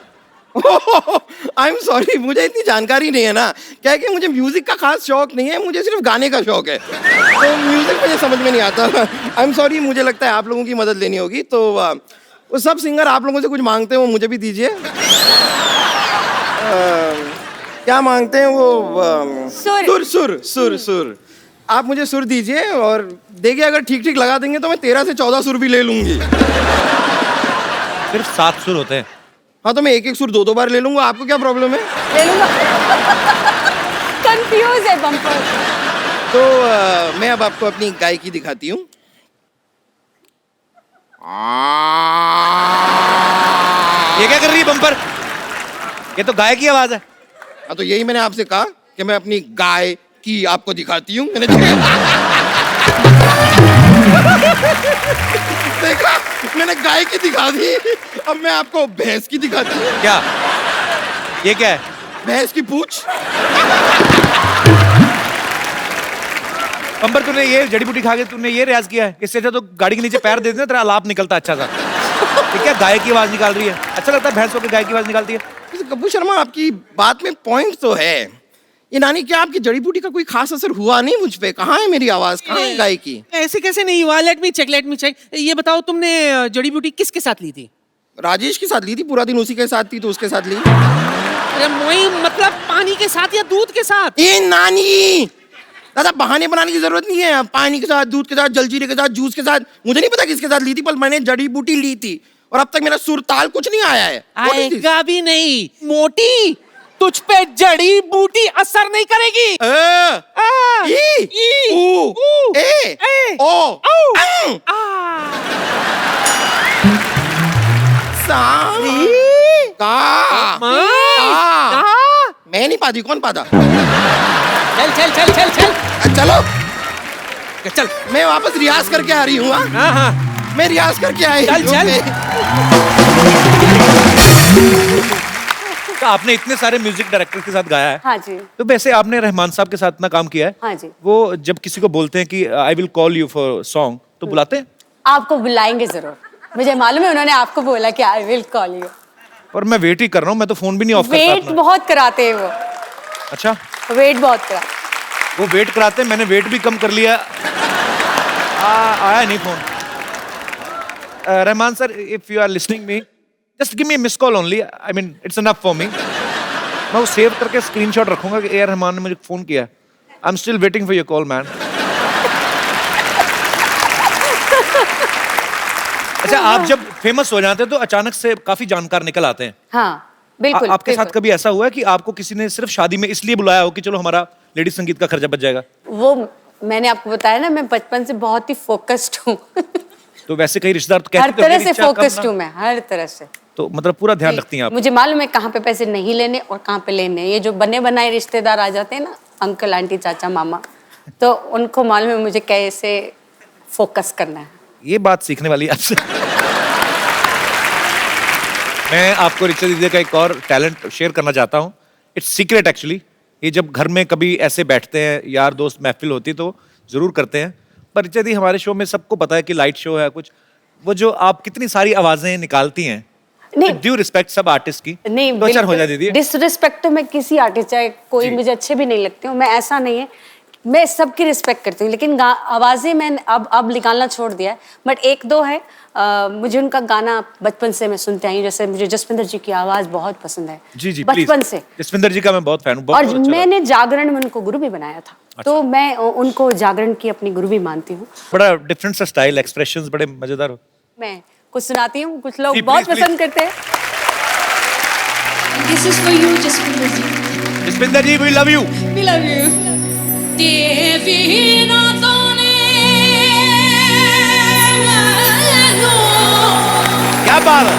आई एम सॉरी, मुझे इतनी जानकारी नहीं है ना, क्या है कि मुझे म्यूजिक का खास शौक नहीं है, मुझे सिर्फ गाने का शौक है, तो म्यूजिक मुझे समझ में नहीं आता। आई एम सॉरी, मुझे लगता है आप लोगों की मदद लेनी होगी। तो वो सब सिंगर आप लोगों से कुछ मांगते हैं, वो मुझे भी दीजिए। क्या मांगते हैं वो? सुर। आप मुझे सुर दीजिए, और देखिए अगर ठीक ठीक लगा देंगे तो मैं 13 से 14 सुर भी ले लूंगी। सिर्फ 7 सुर होते हैं। हाँ तो मैं एक सुर 2 बार ले लूंगा, आपको क्या प्रॉब्लम है? ले लूंगा। कंफ्यूज है बम्पर। तो मैं अब आपको अपनी गायकी दिखाती हूँ। ये क्या कर रही है बम्पर? ये तो गाय की आवाज है। हाँ तो यही मैंने आपसे कहा कि मैं अपनी गाय की आपको दिखाती हूँ। मैंने देखा, मैंने गाय की दिखा दी, अब मैं आपको भैंस की दिखाती हूँ। क्या? ये क्या है? भैंस की पूंछ। बम्पर, तूने ये जड़ी बूटी खा के तूने ये रियाज किया है? इससे अच्छा तो गाड़ी के नीचे पैर दे देना, तेरा आलाप निकलता अच्छा सा। ये क्या गाय की आवाज निकाल रही है? अच्छा लगता है भैंस होकर गाय की आवाज निकालती है। गब्बू शर्मा, आपकी बात में पॉइंट तो है। ये नानी, क्या आपकी जड़ी बूटी का कोई खास असर हुआ नहीं मुझ पे? कहाँ है मेरी आवाज, कहाँ है गाय की? ऐसे कैसे नहीं हुआ? Let me check. ये बताओ तुमने जड़ी बूटी किसके साथ ली थी? राजेश के साथ ली थी, पूरा दिन उसी के साथ थी तो उसके साथ ली। अरे मोई, मतलब पानी के साथ या दूध के साथ? ये नानी, दादा बहाने बनाने की जरूरत नहीं है। पानी के साथ, दूध के साथ, जलजीरे के साथ, जूस के साथ, मुझे नहीं पता किसके साथ ली थी, पर मैंने जड़ी बूटी ली थी और अब तक मेरा सुर ताल कुछ नहीं आया है। आएगा भी नहीं। मोटी, तुझ पे जड़ी बूटी असर नहीं करेगी। मैं नहीं पाती, कौन पाता? चल चलो चल, मैं वापस रियाज करके आ रही हूँ। हाँ। मैं रियाज करके आई। चल। तो आपने इतने सारे म्यूजिक डायरेक्टर के साथ गाया है। हाँ जी। तो वैसे आपने रहमान साहब के साथ इतना काम किया है। हाँ जी। वो जब किसी को बोलते हैं कि I will call you for song, तो बुलाते हैं? आपको बुलाएंगे जरूर, मुझे मालूम है, उन्होंने आपको बोला कि आई विल कॉल यू। और मैं वेट ही कर रहा हूँ, मैं तो फोन भी नहीं ऑफ करता वेट अपना। बहुत कराते हैं वो। अच्छा, वेट बहुत करा। वो वेट कराते हैं, मैंने वेट भी कम कर लिया। आया नहीं phone. Rahman sir, if you are listening me, just give me miss call only, I mean it's enough for me. मैं वो सेव करके स्क्रीनशॉट रखूंगा कि ए आर रहमान ने मुझे फोन किया। I am still waiting for your call man. अच्छा, आप जब फेमस हो जाते हैं तो अचानक से काफी जानकार निकल आते हैं। हाँ बिल्कुल। आपके साथ कभी ऐसा हुआ है कि आपको किसी ने सिर्फ शादी में इसलिए बुलाया हो कि चलो हमारा लेडी संगीत का खर्चा बच जाएगा? वो मैंने आपको बताया ना, मैं बचपन से बहुत ही फोकस्ड हूँ। तो वैसे कई रिश्तेदार तो हर कहते थे, तरह "मेरी से इच्छा कम फोकस्ड ना-" हूँ मैं, हर तरह से। तो मतलब पूरा ध्यान रखती हैं आप। मुझे मालूम है कहाँ पे पैसे नहीं लेने और कहाँ पे लेने। ये जो बने बनाए रिश्तेदार आ जाते हैं ना, अंकल आंटी चाचा मामा, तो उनको मालूम है मुझे कैसे फोकस करना है। ये बात सीखने वाली है आपसे। मैं आपको ऋचा दीदी का एक और टैलेंट शेयर करना चाहता हूँ। It's secret actually. ये जब घर में कभी ऐसे बैठते हैं, यार दोस्त महफिल होती तो जरूर करते हैं, पर ऋचा दी हमारे शो में सबको पता है कि लाइट शो है कुछ, वो जो आप कितनी सारी आवाजें निकालती हैं, नहीं ड्यू रिस्पेक्ट सब आर्टिस्ट की, नहीं, दो चार हो जाए दीदी। डिसरिस्पेक्ट तो मैं किसी आर्टिस्ट चाहे कोई जी। मुझे अच्छे भी नहीं लगते हूँ, मैं ऐसा नहीं है, मैं सबकी रिस्पेक्ट करती हूँ, लेकिन आवाज़ें मैंने अब निकालना छोड़ दिया है। बट एक दो है, मुझे उनका गाना बचपन से मैं सुनते आई हूँ, जैसे मुझे जसविंदर जी की आवाज़ बहुत पसंद है। जी जी बचपन से। जसविंदर जी का मैं बहुत फैन हूँ। और मैंने जागरण में उनको गुरु भी बनाया था, तो मैं उनको जागरण की अपनी गुरु भी मानती हूँ। बड़ा डिफरेंट सा स्टाइल, एक्सप्रेशंस बड़े मजेदार हो। मैं कुछ सुनाती हूँ, कुछ लोग जी, बहुत please, पसंद करते हैं। This is for you, Jaswinder ji. Jaswinder ji we love you. We love you. देवी ना तूने मैनू क्या बात है।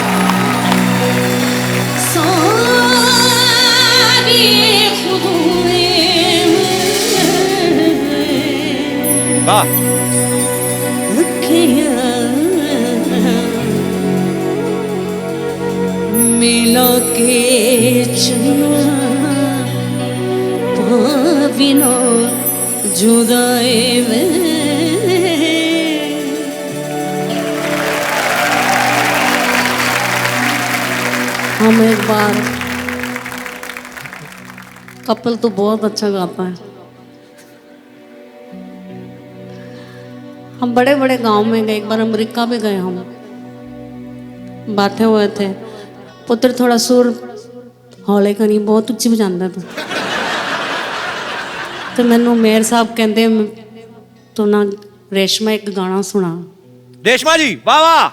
सारी खुदें वाह। मिला के चना पाविनो जुदाई में। हम एक बार, कपिल तो बहुत अच्छा गाता है, हम बड़े बड़े गांव में गए, एक बार अमेरिका में गए, हम बैठे हुए थे, पुत्र थोड़ा सुर हौले करी, बहुत उच्ची बजाता था, तो मैनू मेयर साहब कहते तो ना रेशमा एक गाना सुना। रेशमा जी वाह वाह।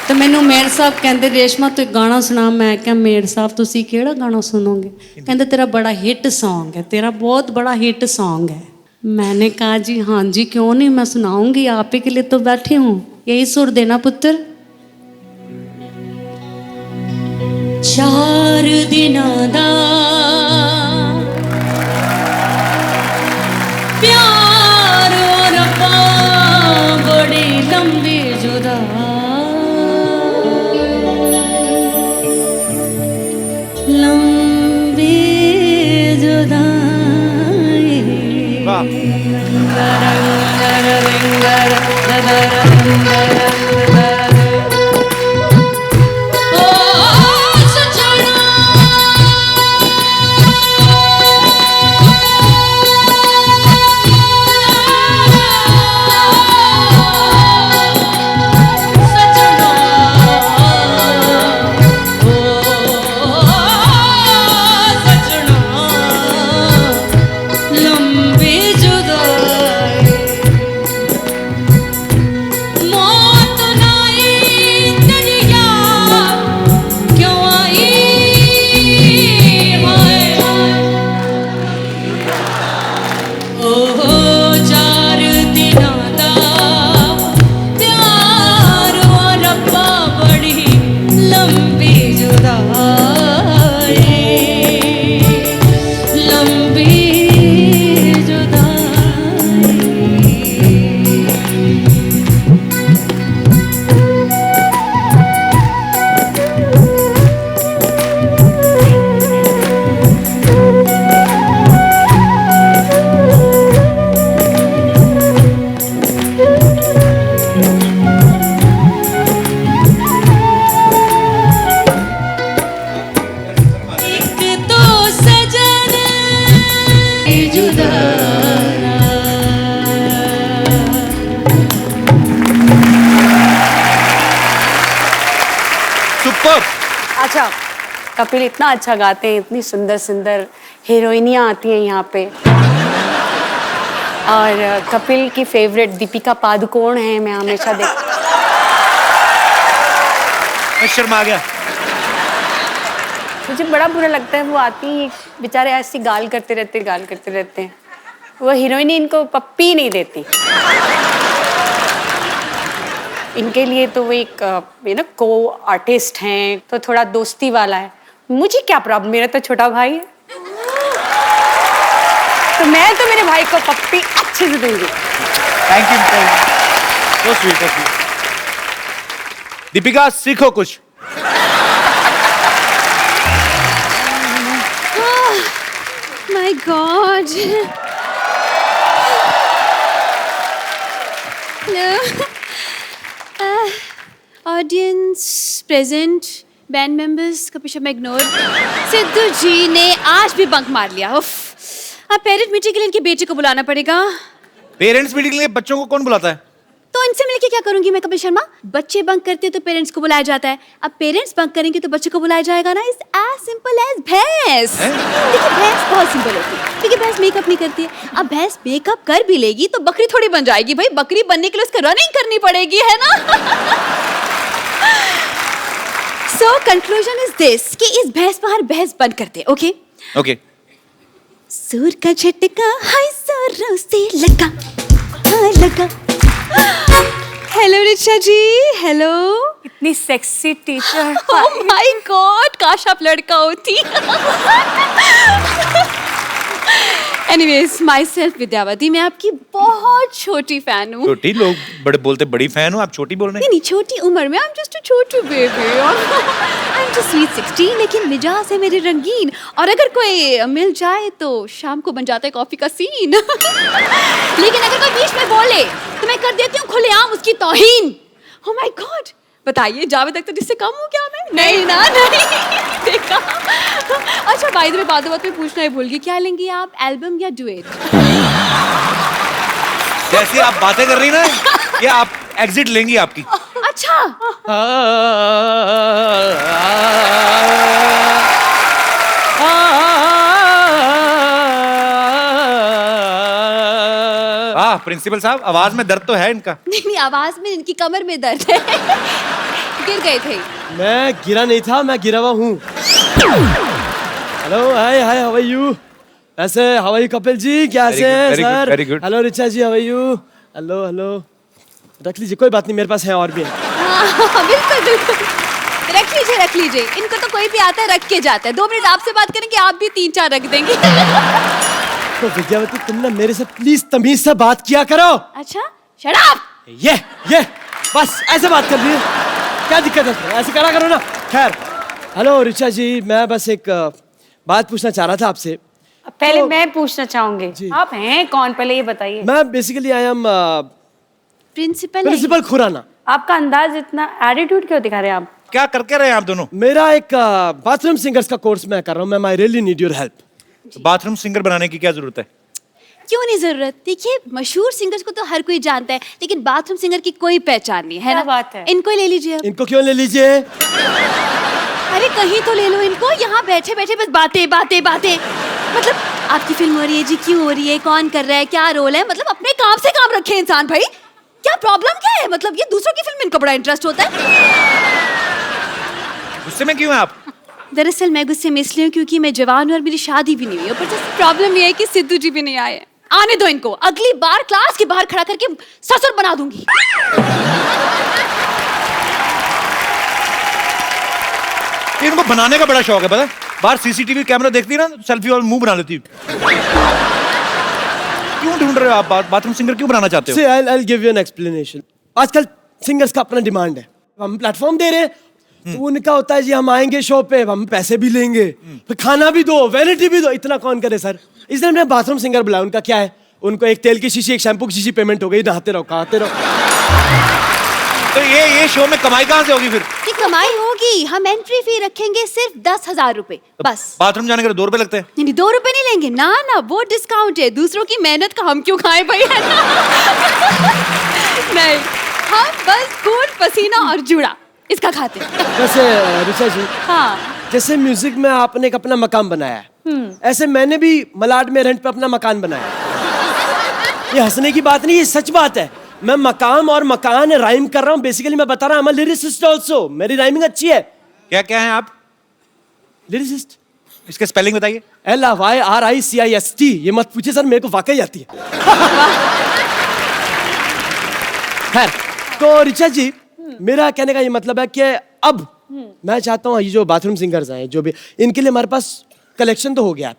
तो मैनू मेयर साहब कहते रेशमा तू एक गाना सुना। मैं क्या मेयर साहब तुसी केड़ा गाना सुनोगे? कहते तेरा बड़ा हिट सॉन्ग है, तेरा बहुत बड़ा हिट सॉन्ग है। मैंने कहा जी हाँ जी क्यों नहीं, मैं सुनाऊंगी, आप ही के लिए तो बैठी हूँ, यही सुर देना पुत्र। 4 दिनां दा प्यार और रब्बा बड़ी लंबी जुदाई, लंबी जुदाई। अच्छा, कपिल इतना अच्छा गाते हैं, इतनी सुंदर सुंदर हीरोइनियाँ आती हैं यहाँ पे, और कपिल की फेवरेट दीपिका पादुकोण है, मैं हमेशा मैं शर्मा गया। मुझे बड़ा बुरा लगता है, वो आती हैं बेचारे ऐसी गाल करते रहते हैं, वो हीरोइन इनको पप्पी नहीं देती। इनके लिए तो वो एक को आर्टिस्ट हैं, तो थोड़ा दोस्ती वाला है। मुझे क्या प्रॉब्लम, मेरा तो छोटा भाई है, तो मैं तो मेरे भाई को पप्पी अच्छे से दूंगी। Thank you, so sweet, so sweet. Deepika सीखो कुछ। My God. Hello. Audience present, band members, कभी शर्मा इग्नोर। सिद्धू जी ने आज भी बंक मार लिया। उफ, अब पेरेंट मीटिंग के लिए इनके बेटे को बुलाना पड़ेगा। पेरेंट्स मीटिंग के लिए बच्चों को कौन बुलाता है? तो इनसे मिलके क्या करूंगी मैं कपिल शर्मा? बच्चे बंक करते हैं तो पेरेंट्स को बुलाया जाता है, अब पेरेंट्स बंक करेंगे तो बच्चे को बुलाया जाएगा ना। इट्स एज सिंपल एज भैंस। देखिए भैंस बहुत सिंपल होती है, क्योंकि भैंस मेकअप नहीं करती है। अब भैंस मेकअप कर भी लेगी तो बकरी थोड़ी बन जाएगी भाई, बकरी बनने के लिए उसको रनिंग करनी पड़ेगी, है ना? सो कंक्लूजन इज दिस कि इस भैंस पर हर भैंस बंद करते, ओके? ओके। सुर का झटका हाय जोरों से लगा, हाँ लगा। हेलो रिचा जी, हेलो। इतनी sexy teacher. Oh my God, काश आप लड़का होती। एनीवेज, माई सेल्फ विद्यावती, मैं आपकी बहुत छोटी फैन हूँ। छोटी? लोग बड़े बोलते बड़ी फैन हो, आप छोटी बोल रहे हैं? नहीं, छोटी उम्र में, I am just a Chhotu baby. I am just sweet 16, लेकिन मिजाज है मेरे रंगीन, और अगर कोई मिल जाए तो शाम को बन जाता है कॉफी का सीन। लेकिन अगर कोई बीच में बोले तो मैं कर देती हूँ खुलेआम उसकी तौहीन। ओह माय गॉड, बताइए जावेद अख्तर जिससे कम हूँ क्या मैं? नहीं ना, नहीं देखा। अच्छा बाय द वे, बात में पूछना ही भूल गई, क्या लेंगी आप, एल्बम या डुएट? जैसी आप बातें कर रही ना, ये आप एग्जिट लेंगी आपकी। अच्छा। प्रिंसिपल साहब, आवाज में दर्द तो है इनका। नहीं, आवाज में, इनकी कमर में दर्द है। गिर गए थे। मैं गिरा नहीं था, मैं गिरा हुआ हूँ। Hello, hi hi, how are you? ऐसे how are you Kapil ji, कैसे हैं sir? Very good. Hello Richa ji, how are you? Hello hello, रख लीजिए, कोई बात नहीं, मेरे पास है और भी है। बिल्कुल बिल्कुल, रख लीजिए रख लीजिए। इनको तो कोई भी आता है रख के जाता है। 2 मिनट आपसे बात करेंगे, आप भी 3-4 रख देंगे। तो विद्यावती, तुम ना मेरे से प्लीज तमीज से बात किया करो। अच्छा, शट अप। ये बस ऐसे बात कर रही है, क्या दिक्कत है? ऐसे करा करो ना। खैर, हेलो रिचा जी, मैं बस एक बात पूछना चाह रहा था आपसे। पहले मैं पूछना चाहूंगी, आप हैं कौन, पहले ये बताइए। मैं basically I am principal Khurana. आपका अंदाज इतना एटीट्यूड क्यों दिखा रहे हैं आप? क्या करके रहे हैं आप दोनों? मेरा एक बाथरूम सिंगर्स का कोर्स मैं कर रहा हूँ। मैं I really need your help. Bathroom singer बनाने की क्या जरूरत है? क्यों नहीं जरूरत? देखिए, मशहूर सिंगर्स को तो हर कोई जानता है, लेकिन बाथरूम सिंगर की कोई पहचान नहीं है ना। बात है, इनको ले लीजिए अब। इनको क्यों ले लीजिए? अरे कहीं तो ले लो इनको, यहाँ बैठे बैठे बस बातें बातें बातें। मतलब आपकी फिल्म हो रही है जी, क्यों हो रही है, कौन कर रहा है, क्या रोल है, मतलब अपने काम से काम रखे इंसान भाई। क्या प्रॉब्लम क्या है? मतलब ये दूसरों की फिल्म, इनको बड़ा इंटरेस्ट होता है। गुस्से में क्यों हैं आप? दरअसल मैं गुस्से में इसलिए हूँ क्योंकि मैं जवान हूँ और मेरी शादी भी नहीं हुई, और प्रॉब्लम ये है कि सिद्धू जी भी नहीं आए। आने दो इनको, अगली बार क्लास के बाहर खड़ा करके ससुर बना दूंगी। इनको बनाने का बड़ा शौक है, पता है? बाहर सीसीटीवी कैमरा देखती है ना, सेल्फी और मुंह बना लेती है। क्यों ढूंढ रहे हो आप बाथरूम सिंगर, क्यों बनाना चाहते हो? I'll give you an explanation. आजकल सिंगर्स का अपना डिमांड है, हम प्लेटफॉर्म दे रहे हैं, तो उनका होता है जी हम आएंगे शो पे, हम पैसे भी लेंगे, फिर खाना भी दो, वैनिटी भी दो, इतना कौन करे सर? इसलिए हमने बाथरूम सिंगर बुलाया। उनका क्या है, उनको एक तेल की शीशी, एक शैम्पू की शीशी पेमेंट हो गई, नहाते रहो, खाते रहो। तो ये शो में कमाई कहाँ से होगी फिर? कि कमाई होगी, हम एंट्री फी रखेंगे सिर्फ 10,000 रुपए बस। बाथरूम जाने के 2 रुपए लगते हैं? नहीं, 2 रुपए नहीं लेंगे ना ना, वो डिस्काउंट है। दूसरों की मेहनत का हम क्यों खाएं भाई, है ना? नहीं, हम बस खून पसीना और जुड़ा इसका खाते हैं। वैसे ऋचा जी, हाँ, जैसे म्यूजिक में आपने एक अपना मकान बनाया है, ऐसे मैंने भी मलाड में रेंट पे अपना मकान बनाया। ये हंसने की बात नहीं, ये सच बात है। मैं मकाम और मकान राइम कर रहा हूँ। बेसिकली मैं बता रहा हूँ, लिरिसिस्ट ऑल्सो, मेरी राइमिंग अच्छी है। क्या क्या है आप? लिरिसिस्ट। इसके स्पेलिंग बताइए। LYRICIST। ये मत पूछिए सर, मेरे को वाकई आती है। खैर, तो ऋचा जी, मेरा कहने का ये मतलब है कि अब मैं चाहता हूँ ये जो बाथरूम सिंगर्स हैं जो भी, इनके लिए हमारे पास कलेक्शन तो हो गया,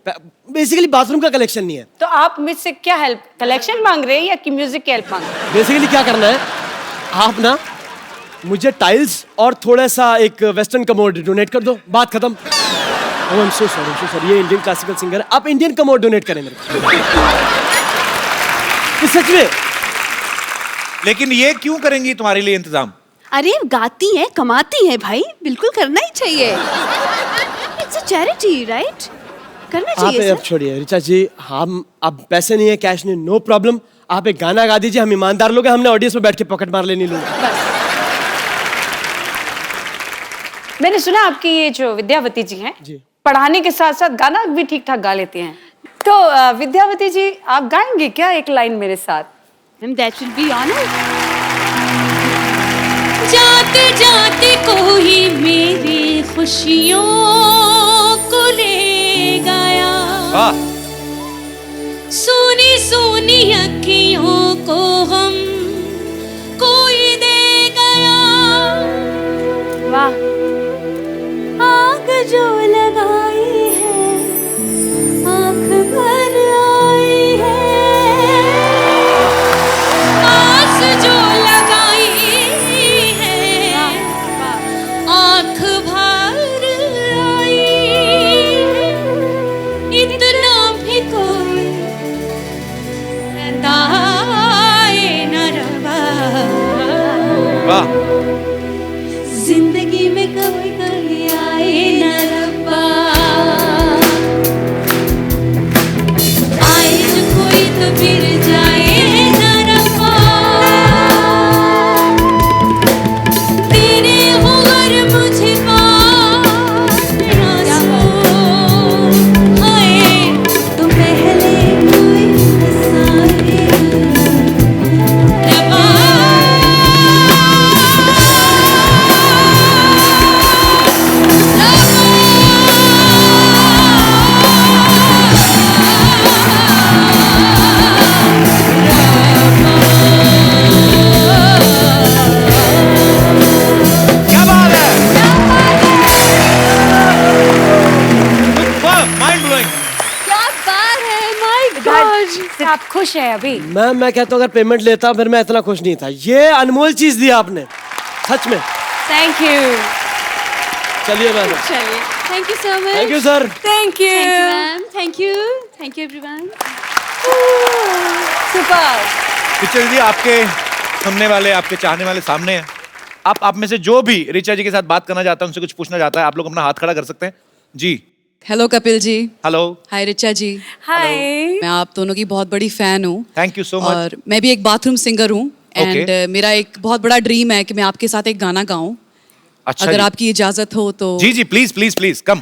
बेसिकली बाथरूम का कलेक्शन नहीं है। तो आप मुझसे क्या हेल्प, कलेक्शन मांग रहे हैं या कि म्यूजिक की हेल्प मांग रहे हैं? बेसिकली क्या करना है, आप ना मुझे टाइल्स और थोड़ा सा एक वेस्टर्न कमोड डोनेट कर दो, बात खत्म। Oh, I'm so sorry, ये इंडियन क्लासिकल सिंगर है, आप इंडियन कमोड डोनेट करें मेरे को। ये सच में। लेकिन ये क्यों करेंगी तुम्हारे लिए इंतजाम? अरे गाती हैं, कमाती हैं भाई, बिल्कुल करना ही चाहिए। It's a charity, right? करना चाहिए। आप अब छोड़िए ऋचा जी, हम अब पैसे नहीं है, कैश नहीं, नो प्रॉब्लम। आप एक गाना गा दीजिए, हम ईमानदार लोग हैं, हमने ऑडियंस में बैठ के पॉकेट मार लेनी लोग। मैंने सुना आपकी ये जो विद्यावती जी हैं, पढ़ाने के साथ साथ गाना भी ठीक ठाक गा लेती हैं। तो विद्यावती जी, आप गाएंगे क्या एक लाइन मेरे साथ? That will be honest. जाते जाते कोई मेरी खुशियों को ले गया, सोनी सोनी अखियों को हम कोई दे गया। वाह। आग जो लगाई है आंख भर आई है, आस जो लगाई है आंख भर आई, इतना भी कोई सताए न रवा। वाह। जिंदगी में कभी कभी आए न रब्बा, आए जो कोई तो फिर जाए न रब्बा, तेरे हो अगर मुझे पास ना सो, आए तो पहले कोई हंसाए रब्बा। क्या बात है? Mind blowing. क्या बात है, माय गॉड। आप खुश हैं अभी? मैं कहता हूँ अगर पेमेंट लेता फिर मैं इतना खुश नहीं था। ये अनमोल चीज दी आपने, सच में। Thank you. चलिए मैम। चलिए, thank you so much. Thank you sir. Thank you ma'am, thank you everyone. Super. Picture जी, आपके सुनने वाले, आपके चाहने वाले सामने हैं। आप में से जो भी ऋचा जी के साथ बात करना चाहता है, उनसे कुछ पूछना चाहता है, आप लोग अपना हाथ खड़ा कर सकते हैं जी। हेलो कपिल जी। हेलो। हाय ऋचा जी। हाय। मैं आप दोनों की बहुत बड़ी फैन हूँ। Thank you so much. और मैं भी एक बाथरूम सिंगर हूँ एंड मेरा एक बहुत बड़ा ड्रीम है कि मैं आपके साथ एक गाना गाऊं। अच्छा अगर जी। आपकी इजाजत हो तो। जी जी, please please please come.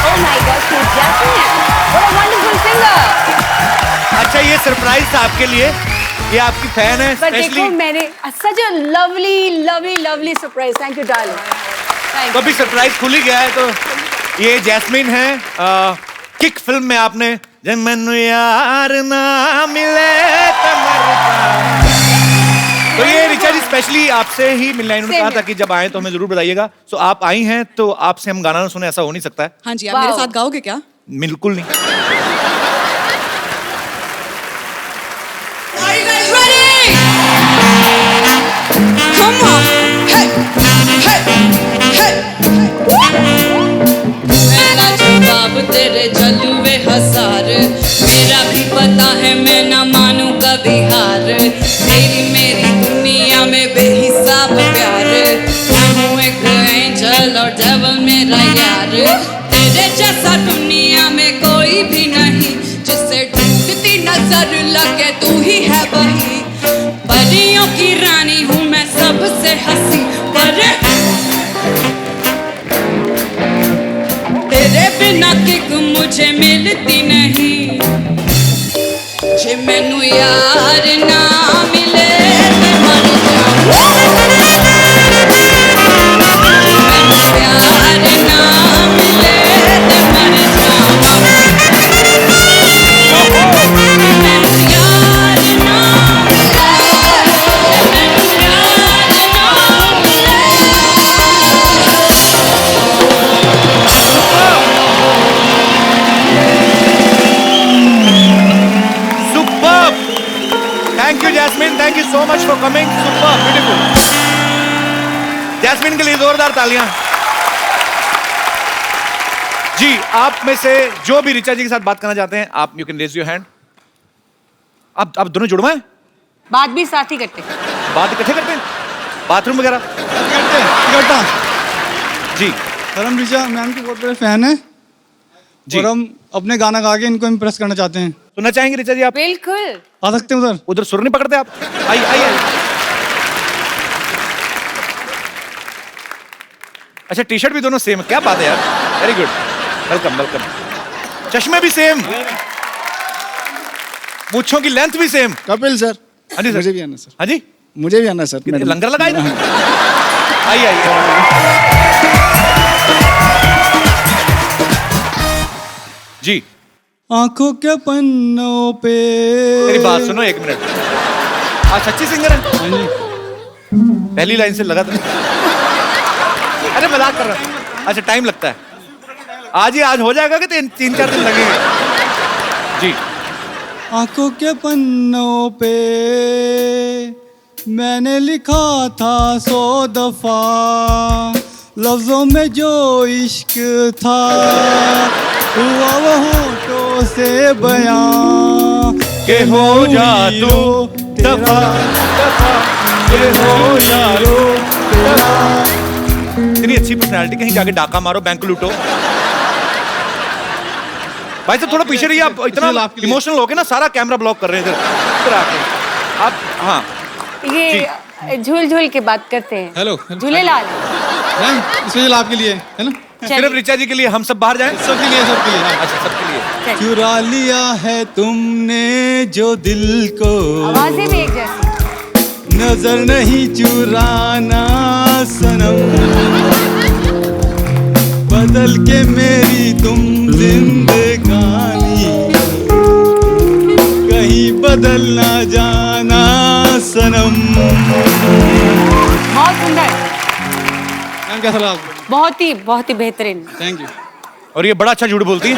Oh my God, what a wonderful singer. अच्छा, ये सरप्राइज था आपके लिए, ये आपकी फैन है But देखो, स्पेशली। मैंने such a lovely surprise. Thank you, darling. तो अभी सरप्राइज खुल ही गया है। तो ये जैस्मिन है, किक फिल्म में आपने जब मैनू यार ना मिले तो मरता। तो ये ऋचा जी स्पेशली आपसे ही मिलना, इन्होंने कहा था कि जब आए तो हमें जरूर बताइएगा। सो आप आई हैं तो आपसे हम गाना ना सुने, ऐसा हो नहीं सकता है। हाँ जी, आप मेरे साथ गाओगे क्या? बिल्कुल नहीं। Come on, hey, hey, hey. मेरा जवाब तेरे जलवे हजार, मेरा भी पता है मैं ना मानूं कभी हार। तेरी मेरी दुनिया में बेहिसाब प्यार, हूँ एक एंजल और डेविल मेरा यार। तेरे जैसा दुनिया में कोई भी नहीं, जिससे ढूंढती नजर लगे तू ही है वही। परियों की रानी हूँ मैं सबसे हंसी, पर तेरे बिना किक मुझे मिलती नहीं। जे मैनू यार ना मिले ते मर जाऊं, मैनू यार ना मिले ते मर जाऊं, मैनू यार ना मिले। Thank you Jasmine, thank you so much for coming, super beautiful. Jasmine के लिए जोरदार तालियां। जी, आप में से जो भी ऋचा जी के साथ बात करना चाहते हैं, आप you can raise your hand. आप दोनों जुड़वा हैं? बात भी साथ ही करते हैं। बात इकट्ठे करते हैं, बाथरूम वगैरह इकट्ठा। जी, सर हम ऋचा मैम के बहुत बड़े फैन हैं और हम अपने गाना गा के इनको इम्प्रेस करना चाहते हैं। सुनना चाहेंगे ऋचा जी आप? बिल्कुल। आ सकते हैं उधर? उधर सुर नहीं पकड़ते आप? आइए आइए। अच्छा, टी शर्ट भी दोनों सेम, क्या बात है यार, वेरी गुड, वेलकम वेलकम। चश्मे भी सेम, मूंछों की लेंथ भी सेम। कपिल सर, हाँ जी सर। मुझे भी आना सर। हाँ जी, मुझे भी आना सर। लंगर लगाए ना। आइए आइए। जी, आंखों के पन्नों पे। मेरी बात सुनो एक मिनट। आज सच्ची सिंगर है? हाँ जी। पहली लाइन से लगा था। अरे मजाक कर रहा हूं। अच्छा, टाइम लगता है। आज हो जाएगा कि 3-4 दिन लगेंगे? जी। आंखों के पन्नों पे मैंने लिखा था 100 दफा, लफ्जों में जो इश्क था हुआ वो होठों से बयां के हो जा तू दफा दफा, के हो जा तू दफा। इतनी अच्छी पर्सनैलिटी, कहीं जाके डाका मारो, बैंक लूटो। भाई साहब थोड़ा पीछे रहिए, आप इतना इमोशनल हो के ना सारा कैमरा ब्लॉक कर रहे हैं इधर आके आप। हाँ, ये झूल झूल के बात करते हैं। हेलो झूलेलाल मैम, स्पेशल आपके लिए है ना? सिर्फ ऋचा जी के लिए? हम सब बाहर जाएं? सबके लिए, सबके लिए। अच्छा, सबके लिए। चुरा लिया है तुमने जो दिल को, आवाजें भी एक जैसी। नजर नहीं चुराना सनम, बदल के मेरी तुम जिंदगानी, कहीं बदल ना जाना सनम। बहुत सुंदर। मैम कैसा लगा आपको? बहुत ही बेहतरीन। Thank you. और ये बड़ा अच्छा झूठ बोलती है।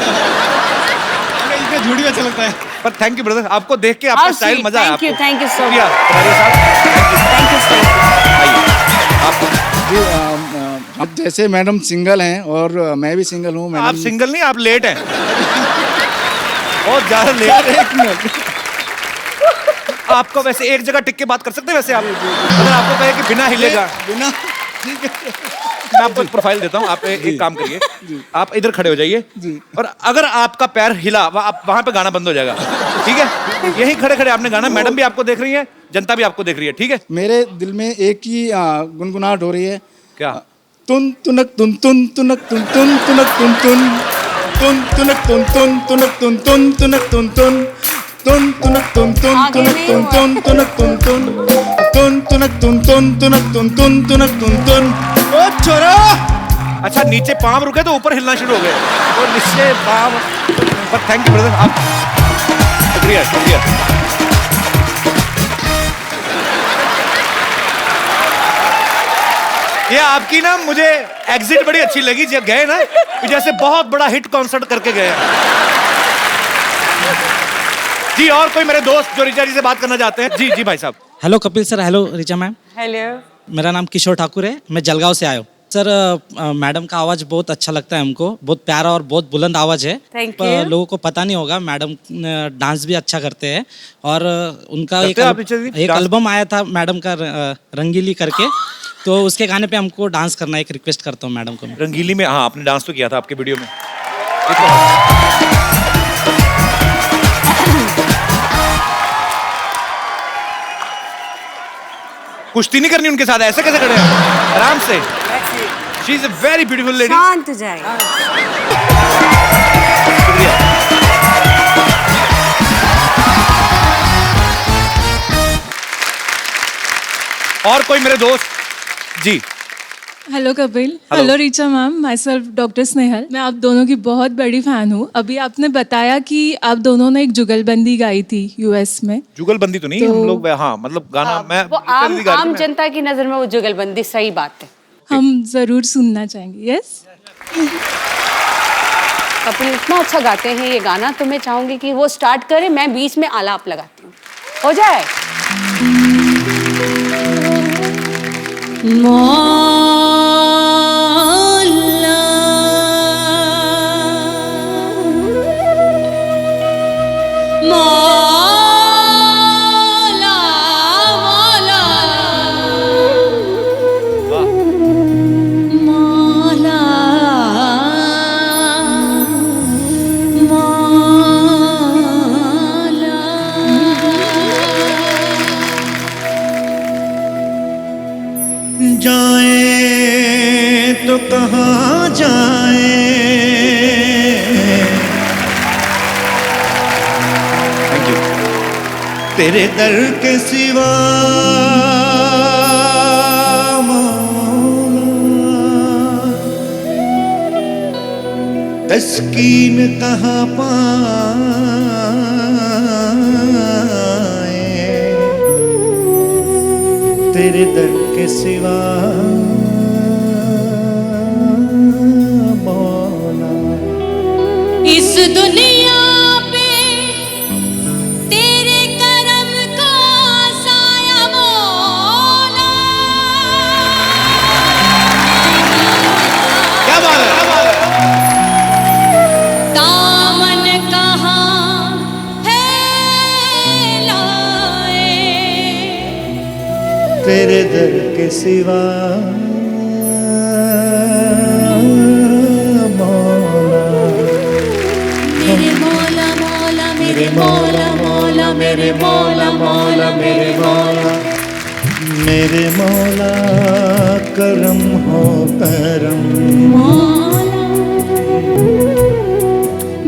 झूठ भी अच्छा लगता है। पर थैंक यू ब्रदर, आपको देख के आपका स्टाइल मजा आया। Thank you so much. Thank you. आप जैसे मैडम सिंगल हैं और मैं भी सिंगल हूँ। आप सिंगल नहीं, आप लेट हैं। बहुत ज्यादा लेट। आपको वैसे एक जगह टिक के बात कर सकते हैं वैसे आप? अगर आपको कहे कि बिना हिलेगा, बिना मैं आपको एक प्रोफाइल देता हूँ। आप एक काम करिए, आप इधर खड़े हो जाइए और अगर आपका पैर हिला आप वहां पे गाना बंद हो जाएगा, ठीक है? यही खड़े खड़े आपने गाना, मैडम भी आपको देख रही है, जनता भी आपको देख रही है, ठीक है? मेरे दिल में एक ही गुनगुनाहट हो रही है। क्या? तुन तुनक तुन तुन तुनक तुन तुन तुनक तुन तुन तुन तुनक तुन तुन तुनक तुन तुन तुनक तुन तुन तुन तुनक तुन तुन तुनक तुन तुन तुनक तुन तुन तुन तुनक तुन तुन तुनक तुन तुन तुनक तुन तुन। ओ छोरा! अच्छा, नीचे पाँव रुके तो ऊपर हिलना शुरू हो गए, और नीचे पाँव। पर थैंक यू ब्रदर, आप शुक्रिया शुक्रिया। ये आपकी ना मुझे एग्जिट बड़ी अच्छी लगी जब गए ना, जैसे बहुत बड़ा हिट कॉन्सर्ट करके गए। जी, और कोई मेरे दोस्त जो ऋचा जी से बात करना चाहते हैं? जी जी भाई साहब। Hello Kapil sir, hello Richa ma'am. Hello, मेरा नाम किशोर ठाकुर है, मैं जलगांव से आया हूँ। सर मैडम का आवाज़ बहुत अच्छा लगता है हमको, बहुत प्यारा और बहुत बुलंद आवाज़ है। Thank पर you. लोगों को पता नहीं होगा, मैडम डांस भी अच्छा करते हैं। और उनका एक एल्बम आया था मैडम का, रंगीली करके, तो उसके गाने पे हमको डांस करना, एक रिक्वेस्ट करता हूँ मैडम को। रंगीली में? हाँ, आपने डांस तो किया था आपके वीडियो में। कुश्ती नहीं करनी उनके साथ? ऐसे कैसे खड़े हैं? आराम से। She is a very beautiful lady. शांत हो जाए। शुक्रिया। और कोई मेरे दोस्त? जी। Hello Kapil. Hello Richa ma'am, myself doctor Snehal. मैं आप दोनों की बहुत बड़ी फैन हूँ। अभी आपने बताया कि आप दोनों ने एक जुगलबंदी गाई थी यूएस में। जुगलबंदी तो नहीं, हम लोग हाँ मतलब गाना मैं वो आम जनता की नजर में वो जुगलबंदी सही बात है। हम जरूर सुनना चाहेंगे। यस कपिल इतना अच्छा गाते हैं ये गाना, तो मैं चाहूंगी कि वो स्टार्ट करे, मैं बीच में आलाप लगाती हूँ। हो जाए? मौला मौला मौला जाए तो कहाँ जाए, तेरे दर के सिवा मौला, तस्कीन कहाँ पाए, तेरे दर के सिवा मौला। इस दुनिया पे तेरे करम का साया मौला। क्या बात है, क्या बात है। दामन कहाँ है लाए, तेरे दर के सिवा मेरे मौला मौला मेरे मौला मौला मेरे मौला, मेरे मौला करम हो करम, मौला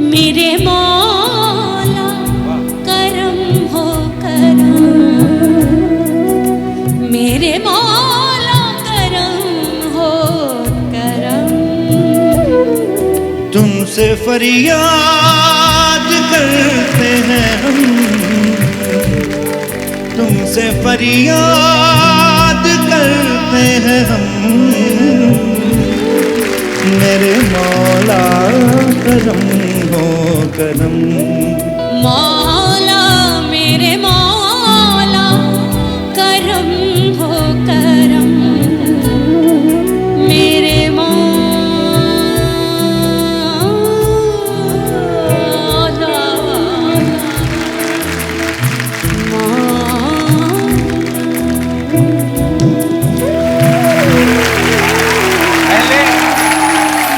मेरे मौला करम हो करम, मेरे मौला करम हो करम। तुमसे फरियाद करते हैं हम, तुमसे फरियाद करते हैं हम, मेरे मौला करम हो करम, मौला मेरे मौला करम हो करम, मेरे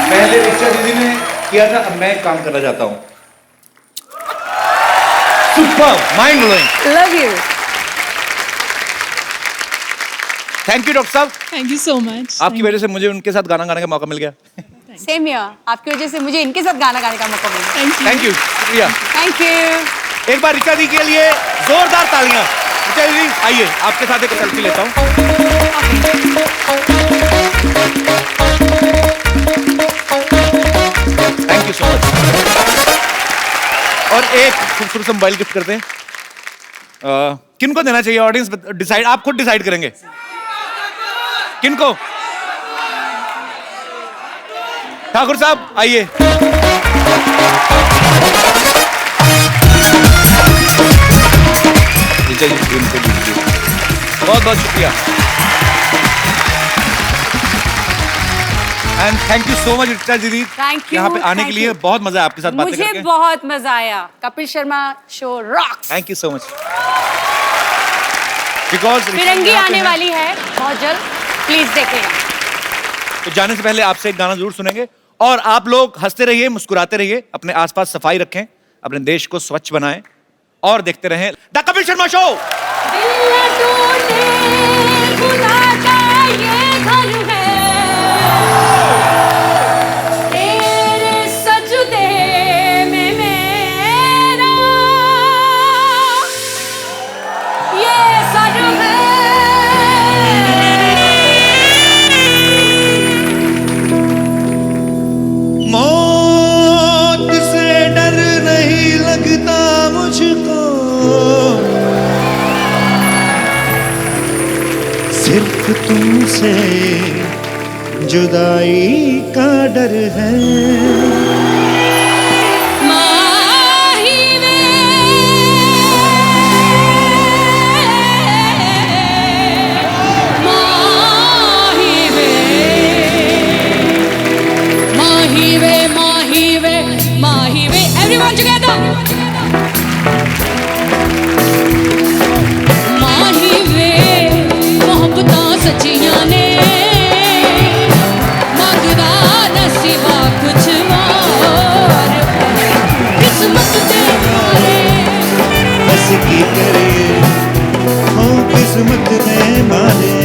पहले ऋचा दीदी ने किया था, अब मैं काम करना चाहता हूँ। Super, mind blowing. Love you. Thank you doctor साहब, थैंक यू सो मच। आपकी वजह से मुझे उनके साथ गाना गाने का मौका मिल गया। सेम हियर, आपकी वजह से मुझे इनके साथ गाना गाने का मौका मिला। थैंक यू, शुक्रिया। Thank you. एक बार ऋचा दी के लिए जोरदार तालियां। ऋचा दीदी आइए, आपके साथ एक सेल्फी लेता हूँ। Thank you so much. और एक खूबसूरत सा मोबाइल गिफ्ट करते हैं। किनको देना चाहिए? ऑडियंस डिसाइड, आप खुद डिसाइड करेंगे किनको। ठाकुर साहब आइए। बहुत बहुत शुक्रिया and thank you so much Richa दीदी, यहाँ पे आने के लिए। बहुत मजा आया आपके साथ बातें करके। मुझे बहुत मजा आया। Kapil Sharma show rocks. Thank you so much. Because Firangi आने वाली है बहुत जल्द, प्लीज देखेगा। तो जाने से पहले आपसे एक गाना जरूर सुनेंगे और आप लोग हंसते रहिए, मुस्कुराते रहिए, अपने आसपास सफाई रखें, अपने देश को स्वच्छ बनाएं और देखते रहें द कपिल शर्मा शो। मौत से डर नहीं लगता मुझको, सिर्फ तुमसे जुदाई का डर है। माही वे जिया ने मंगदा न सिवा कुछ और किस्मत दे मारे बस की करे हो किस्मत में माने